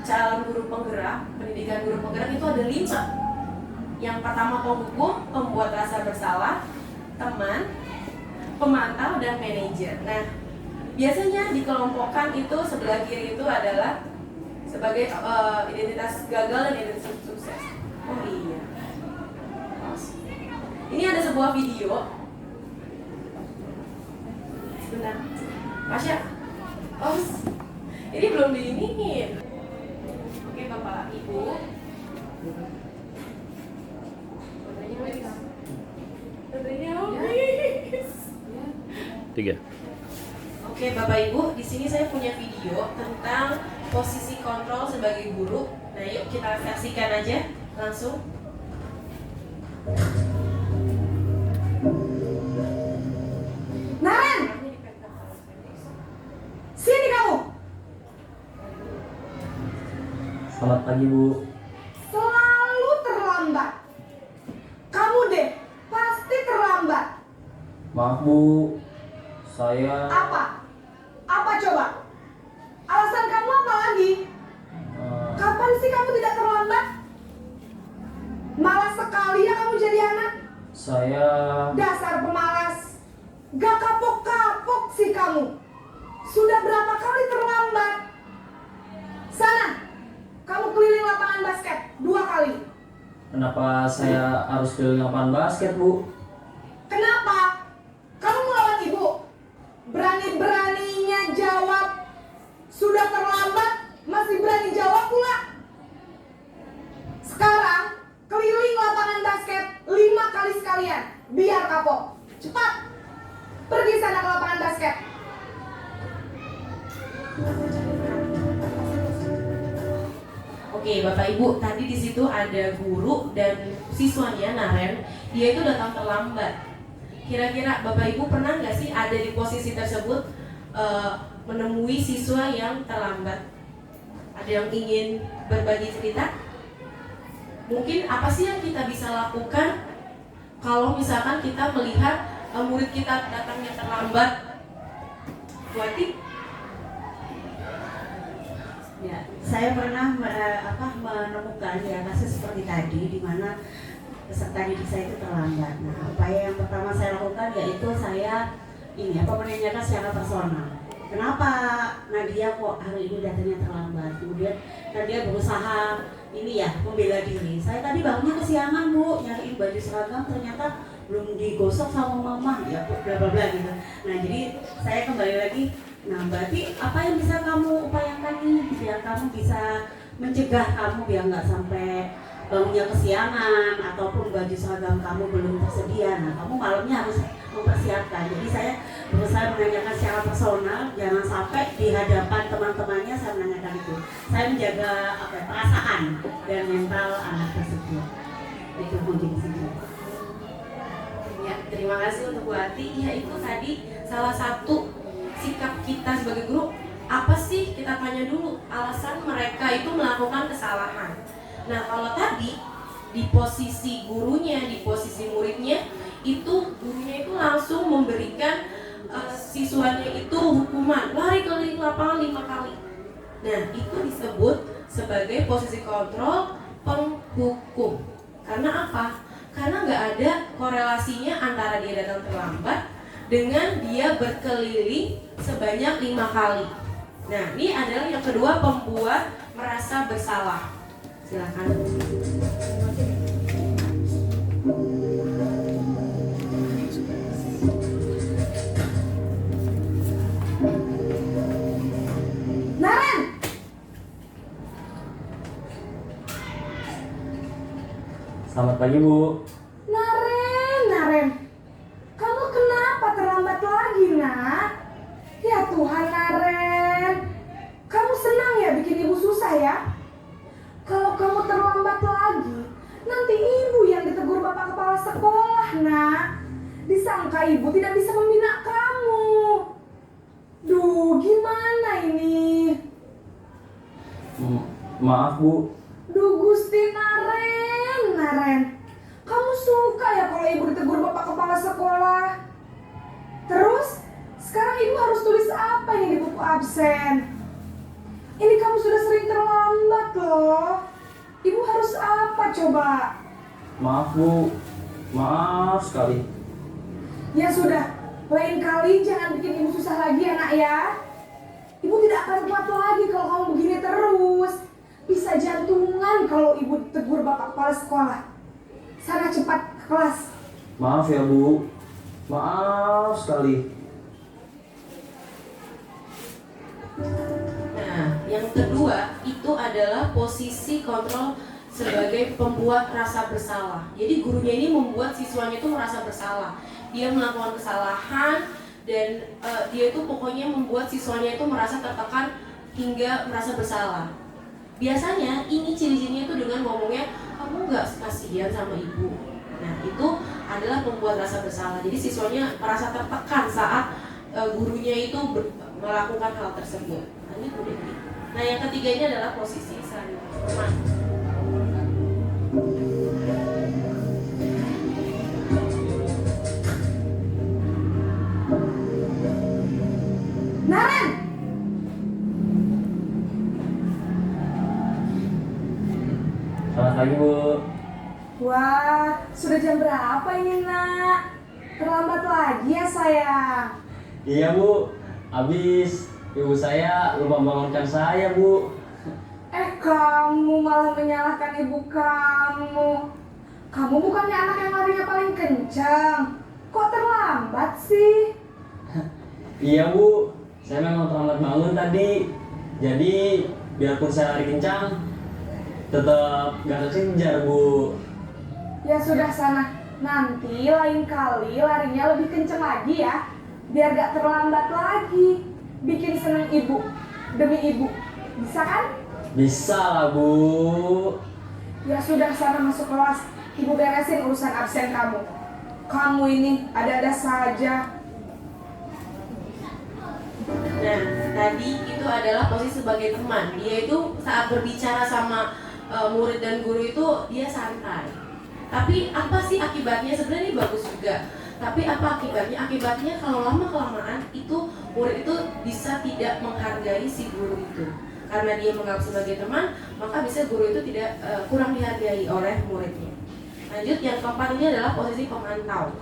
calon guru penggerak, pendidikan guru penggerak itu ada 5. Yang pertama penghukum, pembuat rasa bersalah, teman, pemantau, dan manajer. Nah, biasanya dikelompokkan itu sebelah kiri itu adalah sebagai identitas gagal dan identitas sukses. Oh iya. Ini ada sebuah video. Sebentar. Pasha. Oh, ini belum diiniin. Oke, Bapak Ibu. Tiga. Oke, Bapak Ibu, di sini saya punya video tentang posisi kontrol sebagai guru. Nah, yuk kita saksikan aja langsung. Naren, sini kamu. Selamat pagi, Bu. Selalu terlambat. Kamu deh, pasti terlambat. Maaf, Bu. Saya Apa? Apa coba? Alasan kamu apa lagi? Kapan sih kamu tidak terlambat? Malas sekali ya kamu jadi anak. saya Dasar pemalas. Gak kapok-kapok sih kamu. Sudah berapa kali terlambat? Sana, kamu keliling lapangan basket 2 kali. kenapa saya harus keliling lapangan basket, Bu? Kenapa? Kamu melawan ibu. Berani-beraninya jawab. Sudah terlambat, masih berani jawab pula. Sekarang, keliling lapangan basket 5 kali sekalian. Biar kapok. Cepat. Pergi sana ke lapangan basket. Oke Oke, Bapak Ibu, tadi di situ ada guru dan siswanya Naren, dia itu datang terlambat. Kira-kira Bapak Ibu pernah nggak sih ada di posisi tersebut menemui siswa yang terlambat? Ada yang ingin berbagi cerita? Mungkin apa sih yang kita bisa lakukan kalau misalkan kita melihat murid kita datangnya terlambat? Buati? Ya, saya pernah menemukan ya kasus seperti tadi di mana peserta didik saya itu terlambat. Nah, upaya yang pertama saya lakukan yaitu saya menanyakan secara personal. Kenapa Nadia kok hari ini datangnya terlambat? Kemudian Nadia berusaha membela diri. Saya tadi bangunnya kesiangan Bu, nyariin baju seragam ternyata belum digosok sama mama, ya bla bla bla gitu. Nah, jadi saya kembali lagi. Nah, berarti apa yang bisa kamu upayakan nih biar kamu bisa mencegah kamu biar nggak sampai bangunnya kesiangan ataupun baju seragam kamu belum tersedia. Nah, kamu malamnya harus mempersiapkan. Jadi saya berusaha menanyakan secara personal, jangan sampai di hadapan teman-temannya saya menanyakan itu. Saya menjaga perasaan dan mental anak tersebut. Itu mungkin sih. Ya, terima kasih untuk Bu Ati. Ya, itu tadi salah satu sikap kita sebagai guru. Apa sih, kita tanya dulu alasan mereka itu melakukan kesalahan. Nah, kalau tadi di posisi gurunya, di posisi muridnya, itu gurunya itu langsung memberikan siswanya itu hukuman lari keliling lapangan 5 kali. Nah, itu disebut sebagai posisi kontrol penghukum. Karena apa? Karena nggak ada korelasinya antara dia datang terlambat dengan dia berkeliling sebanyak 5 kali. Nah, ini adalah yang kedua, pembuat merasa bersalah. Silakan. Naren, Selamat pagi Bu. Naren, kamu kenapa terlambat lagi, Nak? Ya Tuhan, Naren, kamu senang ya bikin ibu susah ya? Kalau kamu terlambat lagi, nanti ibu yang ditegur bapak kepala sekolah, Nak. Disangka ibu tidak bisa membina kamu. Duh, gimana ini? Maaf Bu. Duh, Gusti Naren, kamu suka ya kalau ibu ditegur bapak kepala sekolah? Terus, sekarang ibu harus tulis apa ini di buku absen? Ini kamu sudah sering terlambat loh. Ibu harus apa coba? Maaf Bu. Maaf sekali. Ya sudah, lain kali jangan bikin ibu susah lagi ya Nak ya. Ibu tidak akan kuat lagi kalau kamu begini terus. Bisa jantungan kalau ibu ditegur bapak kepala sekolah. Sana cepat ke kelas. Maaf ya Bu. Maaf sekali. Nah, yang kedua itu adalah posisi kontrol sebagai pembuat rasa bersalah. Jadi gurunya ini membuat siswanya itu merasa bersalah. Dia melakukan kesalahan dan dia itu pokoknya membuat siswanya itu merasa tertekan hingga merasa bersalah. Biasanya ini ciri-cirinya itu dengan ngomongnya, kamu nggak kasihan sama ibu. Nah, itu adalah pembuat rasa bersalah. Jadi siswanya merasa tertekan saat gurunya itu melakukan hal tersebut. Nah, yang ketiga ini adalah posisi saling hormat. Naren, Selamat pagi Bu. wah, sudah jam berapa ini Nak? Terlambat lagi ya sayang. Iya Bu. Habis ibu saya lupa bangunkan saya Bu. Kamu malah menyalahkan ibu kamu. Kamu bukannya anak yang larinya paling kencang. Kok terlambat sih? Iya Bu. Saya memang terlambat bangun tadi. Jadi biarpun saya lari kencang, tetap gak terkejar Bu. Ya sudah sana. Nanti lain kali larinya lebih kencang lagi ya. Biar gak terlambat lagi. Bikin seneng ibu. Demi ibu. Bisa kan? Bisa lah, Bu. Ya sudah, sana masuk kelas. Ibu beresin urusan absen kamu. Kamu ini ada-ada saja. Nah, tadi itu adalah posisi sebagai teman. Dia itu saat berbicara sama murid dan guru itu dia santai. Tapi apa sih akibatnya? Sebenarnya ini bagus juga. Tapi apa akibatnya? Akibatnya kalau lama-kelamaan itu murid itu bisa tidak menghargai si guru itu. Karena dia menganggap sebagai teman, maka bisa guru itu tidak kurang dihargai oleh muridnya. Lanjut, yang keempat ini adalah posisi pemantau.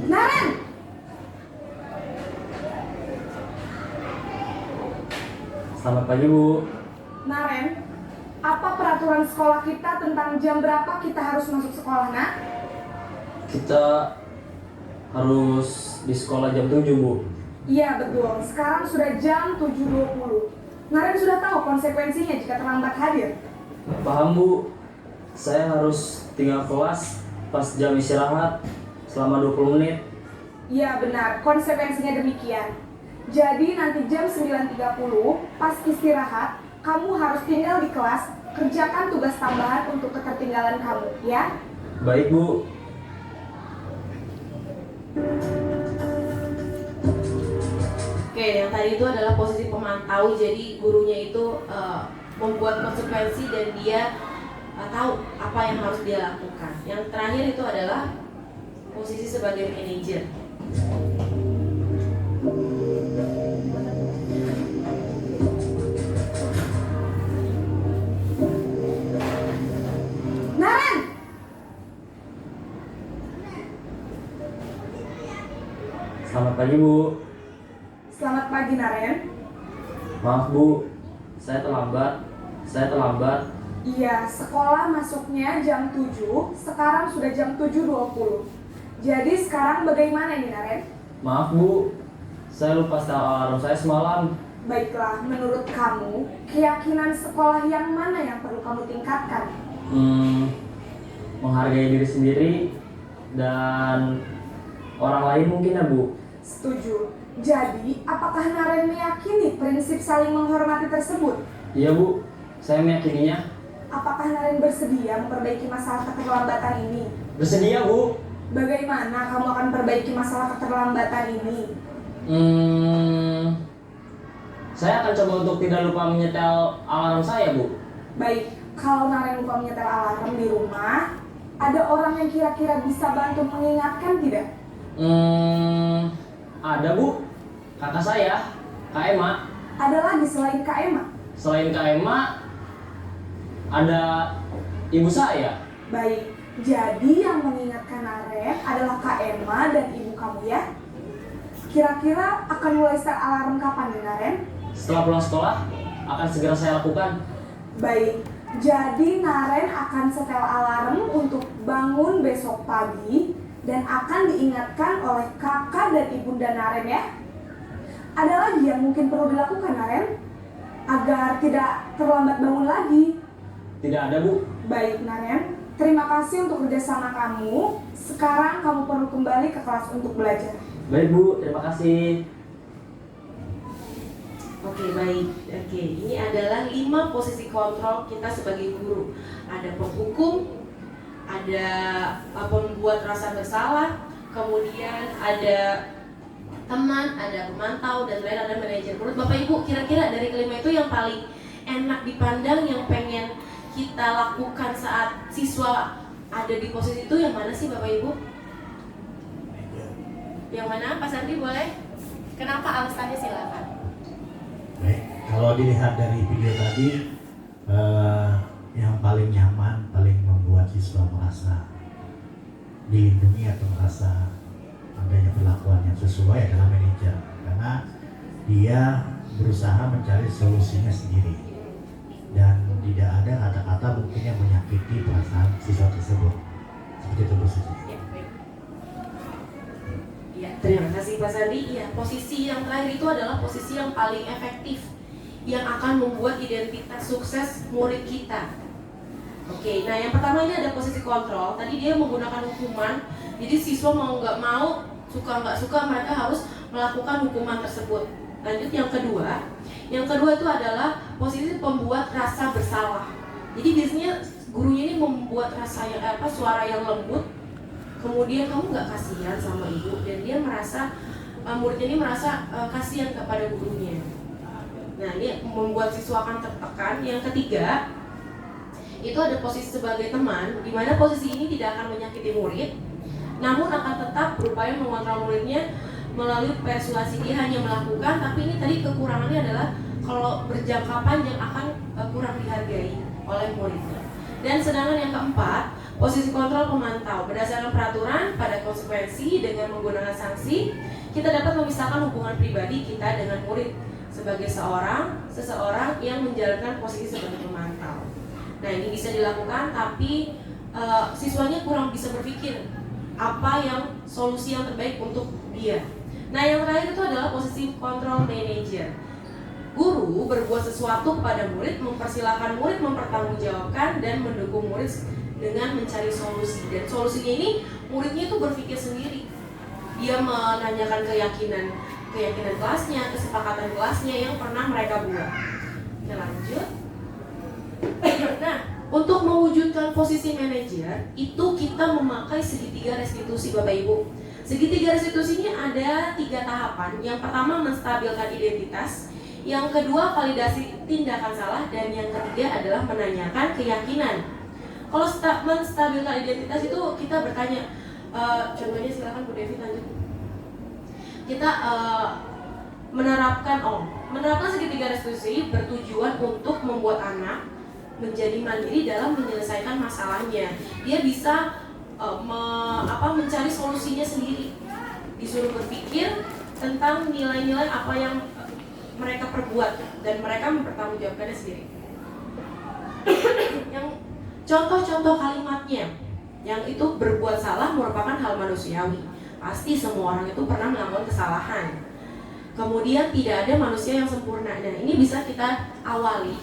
Naren! Selamat pagi, Bu. Naren, apa peraturan sekolah kita tentang jam berapa kita harus masuk sekolah, nak? Kita harus di sekolah jam 7, Bu. Iya betul, sekarang sudah jam 7.20. Naren sudah tahu konsekuensinya jika terlambat hadir. Paham, Bu. Saya harus tinggal kelas pas jam istirahat selama 20 menit. Iya benar, konsekuensinya demikian. Jadi nanti jam 9.30 pas istirahat, kamu harus tinggal di kelas, kerjakan tugas tambahan untuk ketertinggalan kamu, ya? Baik, Bu. Oke, yang tadi itu adalah posisi pemantau. Jadi gurunya itu membuat konsekuensi dan dia tahu apa yang harus dia lakukan. Yang terakhir itu adalah posisi sebagai manajer. Naren! Selamat pagi, Bu. Selamat pagi, Naren. Maaf, Bu. Saya terlambat. Iya, sekolah masuknya jam 7, sekarang sudah jam 7.20. Jadi sekarang bagaimana nih, Naren? Maaf, Bu. Saya lupa setel alarm saya semalam. Baiklah, menurut kamu, keyakinan sekolah yang mana yang perlu kamu tingkatkan? Menghargai diri sendiri dan orang lain mungkin ya, Bu. Setuju. Jadi, apakah Naren meyakini prinsip saling menghormati tersebut? Iya, Bu. Saya meyakininya. Apakah Naren bersedia memperbaiki masalah keterlambatan ini? Bersedia, Bu. Bagaimana kamu akan perbaiki masalah keterlambatan ini? Saya akan coba untuk tidak lupa menyetel alarm saya, Bu. Baik, kalau Naren lupa menyetel alarm di rumah, ada orang yang kira-kira bisa bantu mengingatkan tidak? Ada, Bu. Kakak saya, Kak Emma. Ada lagi selain Kak Emma? Selain Kak Emma, ada ibu saya. Baik, jadi yang mengingatkan Naren adalah Kak Emma dan ibu kamu ya? Kira-kira akan mulai start alarm kapan nih, Naren? Setelah pulang sekolah, akan segera saya lakukan. Baik, jadi Naren akan setel alarm untuk bangun besok pagi dan akan diingatkan oleh kakak dan ibunda Naren ya. Ada lagi yang mungkin perlu dilakukan, Naren? Agar tidak terlambat bangun lagi. Tidak ada, Bu. Baik, Naren. Terima kasih untuk kerjasama kamu. Sekarang kamu perlu kembali ke kelas untuk belajar. Baik, Bu. Terima kasih. Oke, baik. Oke, ini adalah 5 posisi kontrol kita sebagai guru. Ada penghukum, ada pembuat rasa bersalah, kemudian ada teman, ada pemantau, dan lain ada manajer. Menurut Bapak Ibu, kira-kira dari kelima itu yang paling enak dipandang, yang pengen kita lakukan saat siswa ada di posisi itu yang mana sih Bapak Ibu? Yang mana? Pak Sandi boleh? Kenapa? Alasannya silakan. Baik, kalau dilihat dari video tadi, yang paling nyaman, paling membuat siswa merasa dilindungi atau merasa adanya perlakuan yang sesuai adalah manajer, karena dia berusaha mencari solusinya sendiri dan tidak ada kata-kata mungkin yang menyakiti perasaan siswa tersebut. Seperti itu, Bu Suci. Ya, terima kasih Pak Sandi. Ya, posisi yang terakhir itu adalah posisi yang paling efektif, yang akan membuat identitas sukses murid kita. Oke, nah yang pertama ini ada posisi kontrol. Tadi dia menggunakan hukuman, jadi siswa mau nggak mau, suka nggak suka, mereka harus melakukan hukuman tersebut. Lanjut yang kedua itu adalah posisi pembuat rasa bersalah. Jadi biasanya gurunya ini membuat suara yang lembut, kemudian kamu nggak kasihan sama ibu, dan dia merasa muridnya ini merasa kasihan kepada gurunya. Nah ini membuat siswa akan tertekan. Yang ketiga itu ada posisi sebagai teman, di mana posisi ini tidak akan menyakiti murid, namun akan tetap berupaya mengontrol muridnya melalui persuasi. Dia hanya melakukan, tapi ini tadi kekurangannya adalah kalau berjangka panjang akan kurang dihargai oleh muridnya. Dan sedangkan yang keempat, posisi kontrol pemantau. Berdasarkan peraturan pada konsekuensi dengan menggunakan sanksi, kita dapat memisahkan hubungan pribadi kita dengan murid sebagai seseorang yang menjalankan posisi sebagai pemantau. Nah ini bisa dilakukan, tapi siswanya kurang bisa berpikir apa yang solusi yang terbaik untuk dia. Nah yang terakhir itu adalah posisi control manager. Guru berbuat sesuatu kepada murid, mempersilahkan murid mempertanggungjawabkan dan mendukung murid dengan mencari solusi. Dan solusinya ini muridnya itu berpikir sendiri. Dia menanyakan keyakinan kelasnya, kesepakatan kelasnya yang pernah mereka buat. Kita lanjut. Nah, untuk mewujudkan posisi manajer itu kita memakai segitiga restitusi Bapak Ibu. Segitiga restitusi ini ada 3 tahapan. Yang pertama menstabilkan identitas, yang kedua validasi tindakan salah, dan yang ketiga adalah menanyakan keyakinan. Kalau menstabilkan identitas itu kita bertanya, contohnya silakan Bu Devi lanjut. Kita menerapkan segitiga restitusi bertujuan untuk membuat anak menjadi mandiri dalam menyelesaikan masalahnya. Dia bisa mencari solusinya sendiri. Disuruh berpikir tentang nilai-nilai apa yang mereka perbuat dan mereka mempertanggungjawabkannya sendiri. Yang contoh-contoh kalimatnya, yang itu berbuat salah merupakan hal manusiawi. Pasti semua orang itu pernah melakukan kesalahan. Kemudian tidak ada manusia yang sempurna. Nah ini bisa kita awali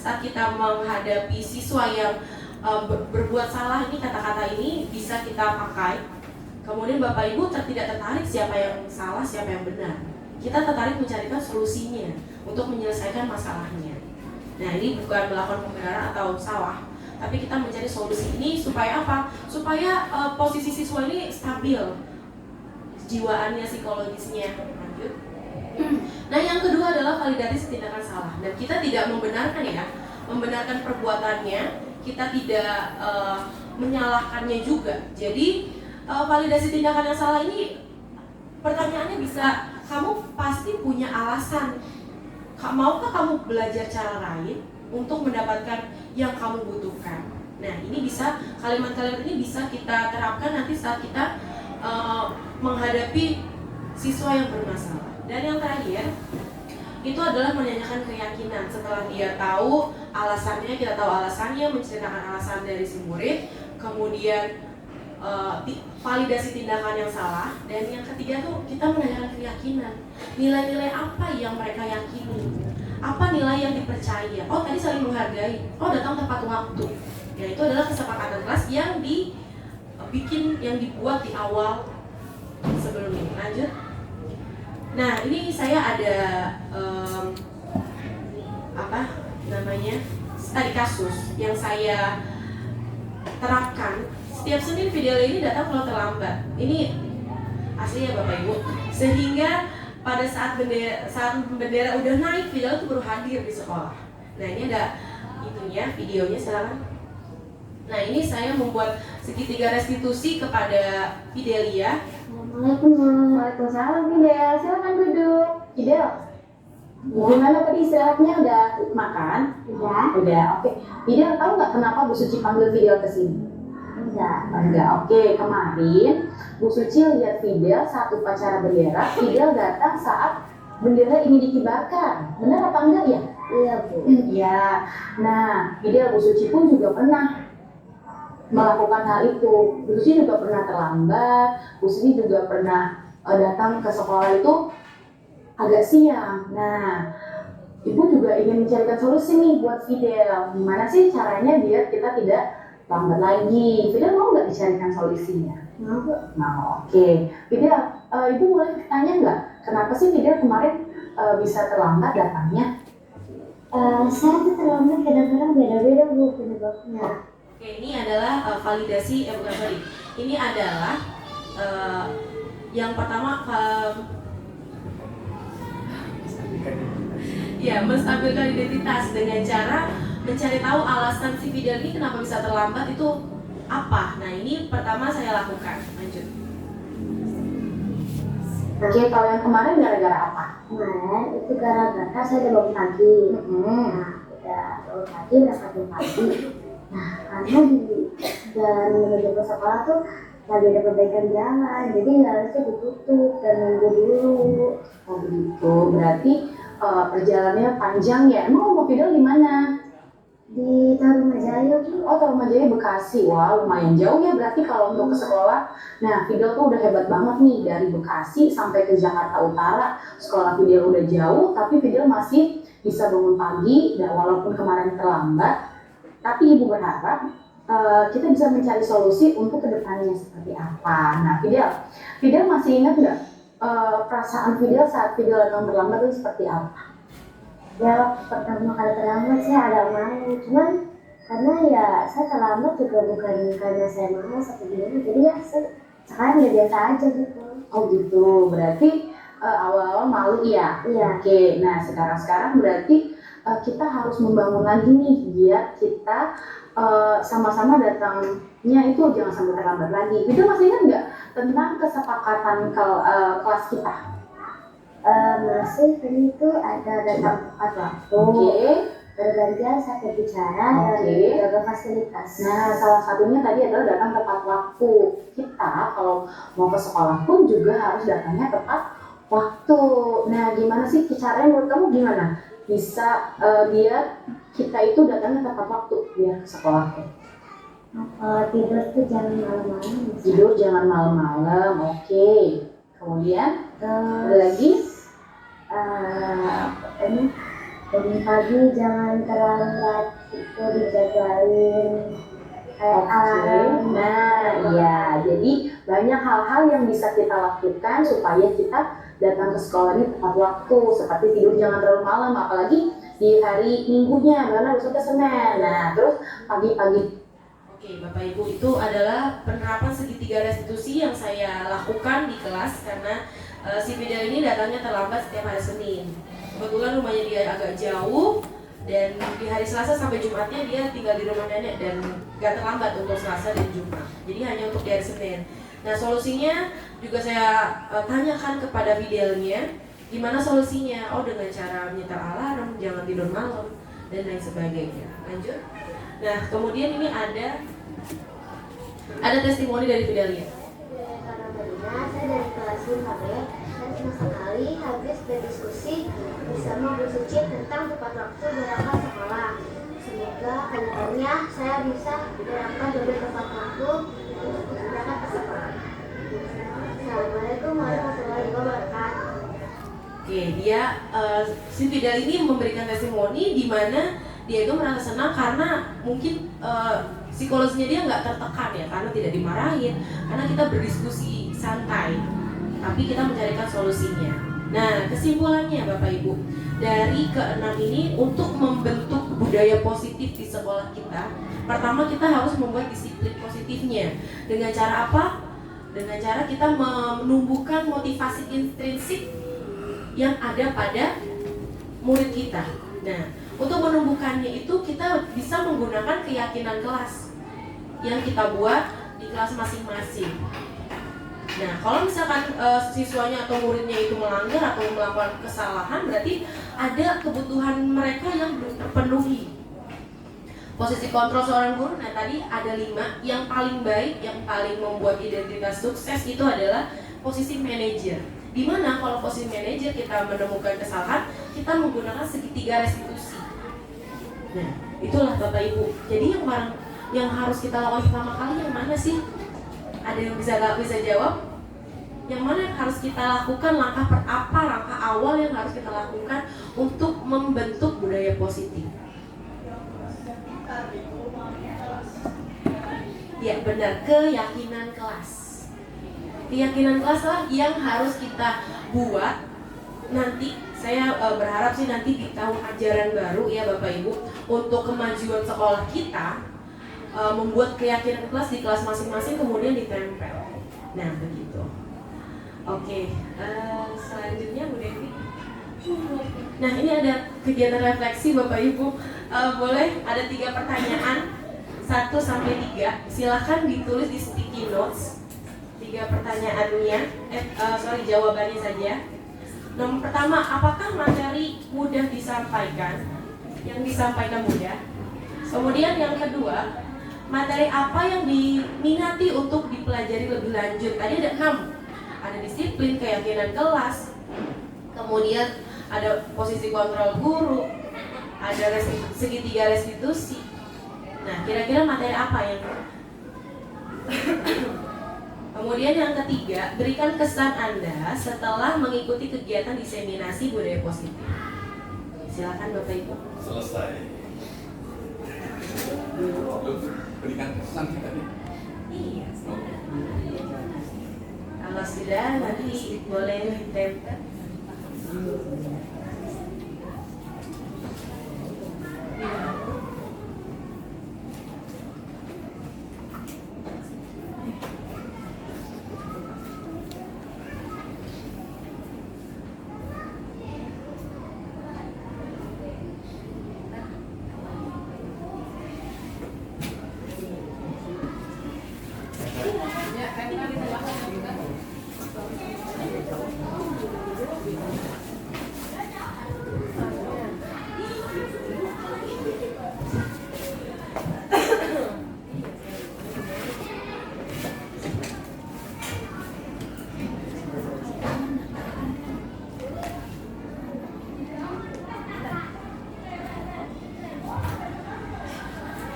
saat kita menghadapi siswa yang berbuat salah. Ini kata-kata ini bisa kita pakai. Kemudian Bapak Ibu tidak tertarik siapa yang salah, siapa yang benar. Kita tertarik mencarikan solusinya untuk menyelesaikan masalahnya. Nah ini bukan melakukan pembenaran atau salah, tapi kita mencari solusi ini supaya apa? Supaya posisi siswa ini stabil, jiwaannya, psikologisnya. Lanjut. Nah yang kedua adalah validasi tindakan salah. Dan kita tidak membenarkan perbuatannya, kita tidak menyalahkannya juga. Jadi validasi tindakan yang salah ini pertanyaannya bisa, kamu pasti punya alasan. Maukah kamu belajar cara lain untuk mendapatkan yang kamu butuhkan? Nah ini bisa, kalimat-kalimat ini bisa kita terapkan nanti saat kita menghadapi siswa yang bermasalah. Dan yang terakhir itu adalah menanyakan keyakinan. Setelah dia tahu alasannya, kita tahu alasannya, menceritakan alasan dari si murid, kemudian validasi tindakan yang salah, dan yang ketiga tuh kita menanyakan keyakinan. Nilai-nilai apa yang mereka yakini? Apa nilai yang dipercaya? Oh tadi saling menghargai. Oh datang tepat waktu. Ya itu adalah kesepakatan kelas yang dibuat di awal sebelum ini. Lanjut. Nah ini saya ada studi kasus yang saya terapkan. Setiap Senin video ini datang kalau terlambat. Ini asli ya Bapak Ibu. Sehingga pada saat bendera udah naik, video itu baru hadir di sekolah. Nah ini ada videonya silakan. Nah ini saya membuat segitiga restitusi kepada Fidelia. Waalaikumsalam Fidel, silakan duduk. Fidel, gimana tadi istirahatnya, udah makan? Udah, oke. Fidel, tahu nggak kenapa Bu Suci panggil Fidel ke sini? Enggak. Oke, kemarin Bu Suci lihat Fidel saat upacara bendera. Fidel datang saat bendera ini dikibarkan. Benar apa enggak ya? Iya Bu. Iya. Nah, Fidel, Bu Suci pun juga pernah melakukan hal itu. Bu Suci juga pernah terlambat. Bu Suci juga pernah datang ke sekolah itu agak siang. Nah, Ibu juga ingin mencarikan solusi nih buat Fidel. Gimana sih caranya biar kita tidak lambat lagi? Fidel mau nggak dicarikan solusinya? Mau. Oke. Fidel, Ibu boleh tanya nggak? Kenapa sih Fidel kemarin bisa terlambat datangnya? Saya tuh terlambat kadang-kadang beda-beda Bu penyebabnya. Oke, ini adalah validasi, bukan sorry. Ini adalah yang pertama ya menstabilkan identitas dengan cara mencari tahu alasan si Fidel ini kenapa bisa terlambat itu apa. Nah ini pertama saya lakukan. Lanjut. Oke, kalau yang kemarin gara-gara apa? Kemarin itu gara-gara saya udah bangun pagi. Nah, udah bangun pagi, berangkat pagi. Nah, karena di jalan menuju ke sekolah tuh lagi ada perbaikan jalan, jadi harusnya ditutup dan nunggu dulu. Oh begitu, berarti perjalanannya panjang ya. Emang rumah Fidel di mana? Di Tarumajaya Bu. Oh, Tarumajaya Bekasi. Wah, lumayan jauh ya berarti kalau untuk ke sekolah. Nah, Fidel tuh udah hebat banget nih dari Bekasi sampai ke Jakarta Utara. Sekolah Fidel udah jauh, tapi Fidel masih bisa bangun pagi dan walaupun kemarin terlambat, tapi Ibu berharap kita bisa mencari solusi untuk kedepannya seperti apa. Nah, Fidel masih ingat nggak perasaan Fidel saat Fidel datang terlambat itu seperti apa? Ya pertama kali terlambat saya agak malu, cuman karena ya saya terlambat juga bukan karena saya malas atau gimana, jadi ya sekarang udah biasa aja gitu. Oh gitu, berarti awal-awal malu ya? Iya. Oke, nah sekarang berarti kita harus membangun lagi nih biar kita sama-sama datangnya itu jangan sampai terlambat lagi. Itu masih ingat nggak tentang kesepakatan kelas kita? Masih ini tuh ada datang tepat waktu. Oke. Bergantian satu bicara dan jaga fasilitas. Nah, salah satunya tadi adalah datang tepat waktu. Kita kalau mau ke sekolah pun juga harus datangnya tepat waktu. Nah, gimana sih caranya menurut kamu gimana? Bisa biar kita itu datangnya tepat waktu biar ke sekolah. Tidur tuh jangan malam-malam. Tidur jangan malam-malam, oke. Kemudian ada lagi? Bangun pagi jangan terlambat, itu dijagain kayak alarm. Nah, iya. Jadi banyak hal-hal yang bisa kita lakukan supaya kita datang ke sekolah ini tepat waktu. Seperti tidur jangan terlalu malam, apalagi di hari minggunya, karena besoknya Senin. Nah, terus pagi-pagi. Oke, Bapak Ibu, itu adalah penerapan segitiga restitusi yang saya lakukan di kelas karena si Fidel ini datangnya terlambat setiap hari Senin. Kebetulan rumahnya dia agak jauh dan di hari Selasa sampai Jumatnya dia tinggal di rumah nenek dan gak terlambat untuk Selasa dan Jumat. Jadi hanya untuk di hari Senin. Nah, solusinya juga saya tanyakan kepada Fidelnya, gimana solusinya? Oh, dengan cara menyetel alarm, jangan tidur malam dan lain sebagainya. Lanjut. Nah, kemudian ini ada testimoni dari Fidelnya. Saya dari kelas 5B dan sama sekali habis berdiskusi bersama Bu Suci tentang tepat waktu berangkat sekolah. Semoga kedepannya saya bisa berangkat lebih tepat waktu untuk berangkat ke sekolah. Assalamualaikum warahmatullahi wabarakatuh. Oke, si Fidel ini memberikan testimoni di mana dia itu merasa senang karena mungkin psikologinya dia nggak tertekan ya, karena tidak dimarahin, karena kita berdiskusi santai, tapi kita mencarikan solusinya. Nah, kesimpulannya Bapak Ibu, dari keenam ini untuk membentuk budaya positif di sekolah kita, pertama kita harus membuat disiplin positifnya. Dengan cara apa? Dengan cara kita menumbuhkan motivasi intrinsik yang ada pada murid kita. Nah, untuk menumbuhkannya itu kita bisa menggunakan keyakinan kelas yang kita buat di kelas masing-masing. Nah, kalau misalkan siswanya atau muridnya itu melanggar atau melakukan kesalahan, berarti ada kebutuhan mereka yang belum terpenuhi. Posisi kontrol seorang guru, nah tadi ada 5. Yang paling baik, yang paling membuat identitas sukses itu adalah posisi manajer. Dimana kalau posisi manajer kita menemukan kesalahan, kita menggunakan segitiga restitusi. Nah, itulah Bapak Ibu. Jadi yang harus kita lakukan pertama kali yang mana sih? Ada yang bisa jawab? yang mana yang harus kita lakukan, langkah awal yang harus kita lakukan untuk membentuk budaya positif. Ya benar, keyakinan kelas. Keyakinan kelas lah yang harus kita buat nanti. Saya berharap sih nanti di tahun ajaran baru ya Bapak Ibu, untuk kemajuan sekolah kita, membuat keyakinan kelas di kelas masing-masing kemudian ditempel. Nah begitu. Oke, selanjutnya Bu Devi. Nah ini ada kegiatan refleksi Bapak Ibu. Boleh ada 3 pertanyaan 1 sampai 3. Silahkan ditulis di sticky notes 3 pertanyaannya. Jawabannya saja. Nomor pertama, apakah materi mudah disampaikan? Yang disampaikan mudah. Kemudian yang kedua, materi apa yang diminati untuk dipelajari lebih lanjut? Tadi ada 6. Ada disiplin, keyakinan kelas, kemudian ada posisi kontrol guru, ada segitiga restitusi. Nah, kira-kira materi apa yang kemudian yang ketiga, berikan kesan Anda setelah mengikuti kegiatan diseminasi budaya positif. Silakan Bapak Ibu. Selesai. Berikan kesan tadi. Iya. Kalau sudah nanti boleh ditempel.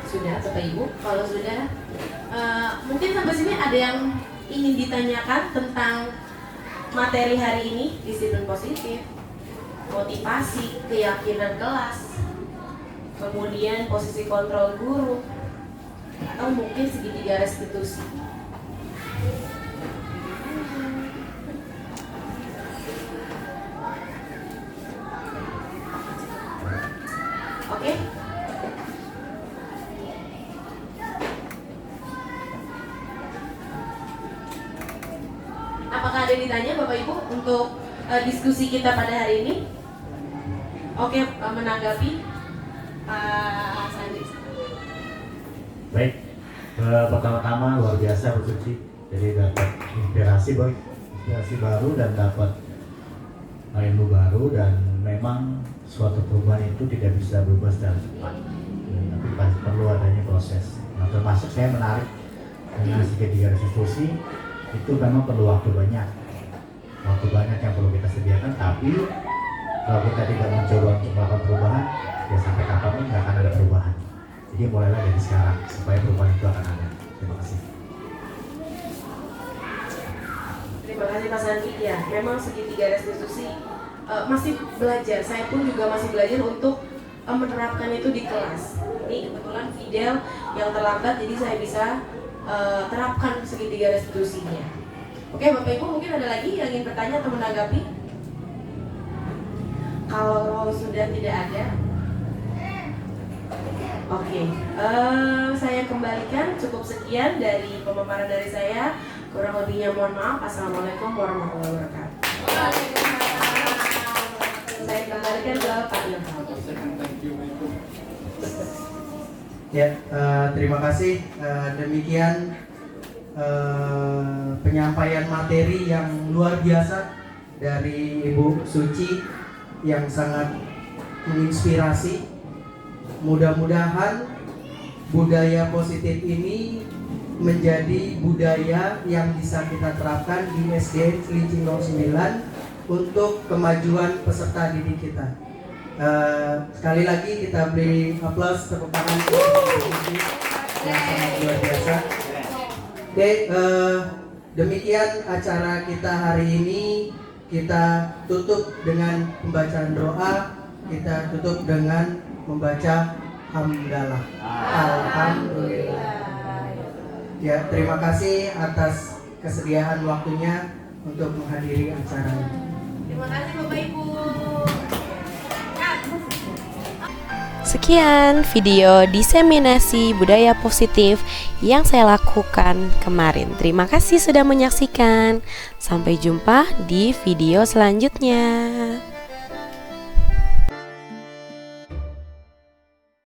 Sudah Bapak Ibu, kalau sudah mungkin sampai sini ada yang ingin ditanyakan tentang materi hari ini, disiplin positif, motivasi, keyakinan kelas, kemudian posisi kontrol guru, atau mungkin segitiga restitusi. Oke? Apakah ada yang ditanya Bapak Ibu untuk diskusi kita pada hari ini? Oke, menanggapi Pak Sandi. Baik, pertama-tama luar biasa Bu Suci. Jadi dapat inspirasi baru dan dapat ilmu baru, dan memang suatu perubahan itu tidak bisa berubah secara cepat, tapi pasti perlu adanya proses. Nah, termasuk saya menarik dengan segitiga restitusi. Itu memang perlu waktu banyak yang perlu kita sediakan, tapi kalau kita tidak mencoba untuk melakukan perubahan, ya sampai kapanpun nggak akan ada perubahan. Jadi mulailah dari sekarang supaya perubahan itu akan ada. Terima kasih. Terima kasih Pak Sandi. Ya, memang segitiga restitusi masih belajar. Saya pun juga masih belajar untuk menerapkan itu di kelas. Ini kebetulan Fidel yang terlambat, jadi saya bisa terapkan segitiga restitusinya. Oke Bapak Ibu, mungkin ada lagi yang ingin bertanya atau menanggapi? Kalau sudah tidak ada, oke, saya kembalikan. Cukup sekian dari pemaparan dari saya. Kurang lebihnya mohon maaf. Assalamualaikum warahmatullahi wabarakatuh. Saya kembalikan ke Pak Ilham. Ya, terima kasih. Demikian penyampaian materi yang luar biasa dari Ibu Suci yang sangat menginspirasi. Mudah-mudahan budaya positif ini menjadi budaya yang bisa kita terapkan di SD Cilincing 09 untuk kemajuan peserta didik kita. Sekali lagi kita beri aplaus, tepuk tangan yang sangat luar biasa. Oke, Demikian acara kita hari ini. Kita tutup dengan pembacaan doa. Kita tutup dengan membaca hamdalah. Alhamdulillah. Ya, terima kasih atas kesediaan waktunya untuk menghadiri acara ini. Terima kasih Bapak Ibu. Sekian video diseminasi budaya positif yang saya lakukan kemarin. Terima kasih sudah menyaksikan. Sampai jumpa di video selanjutnya.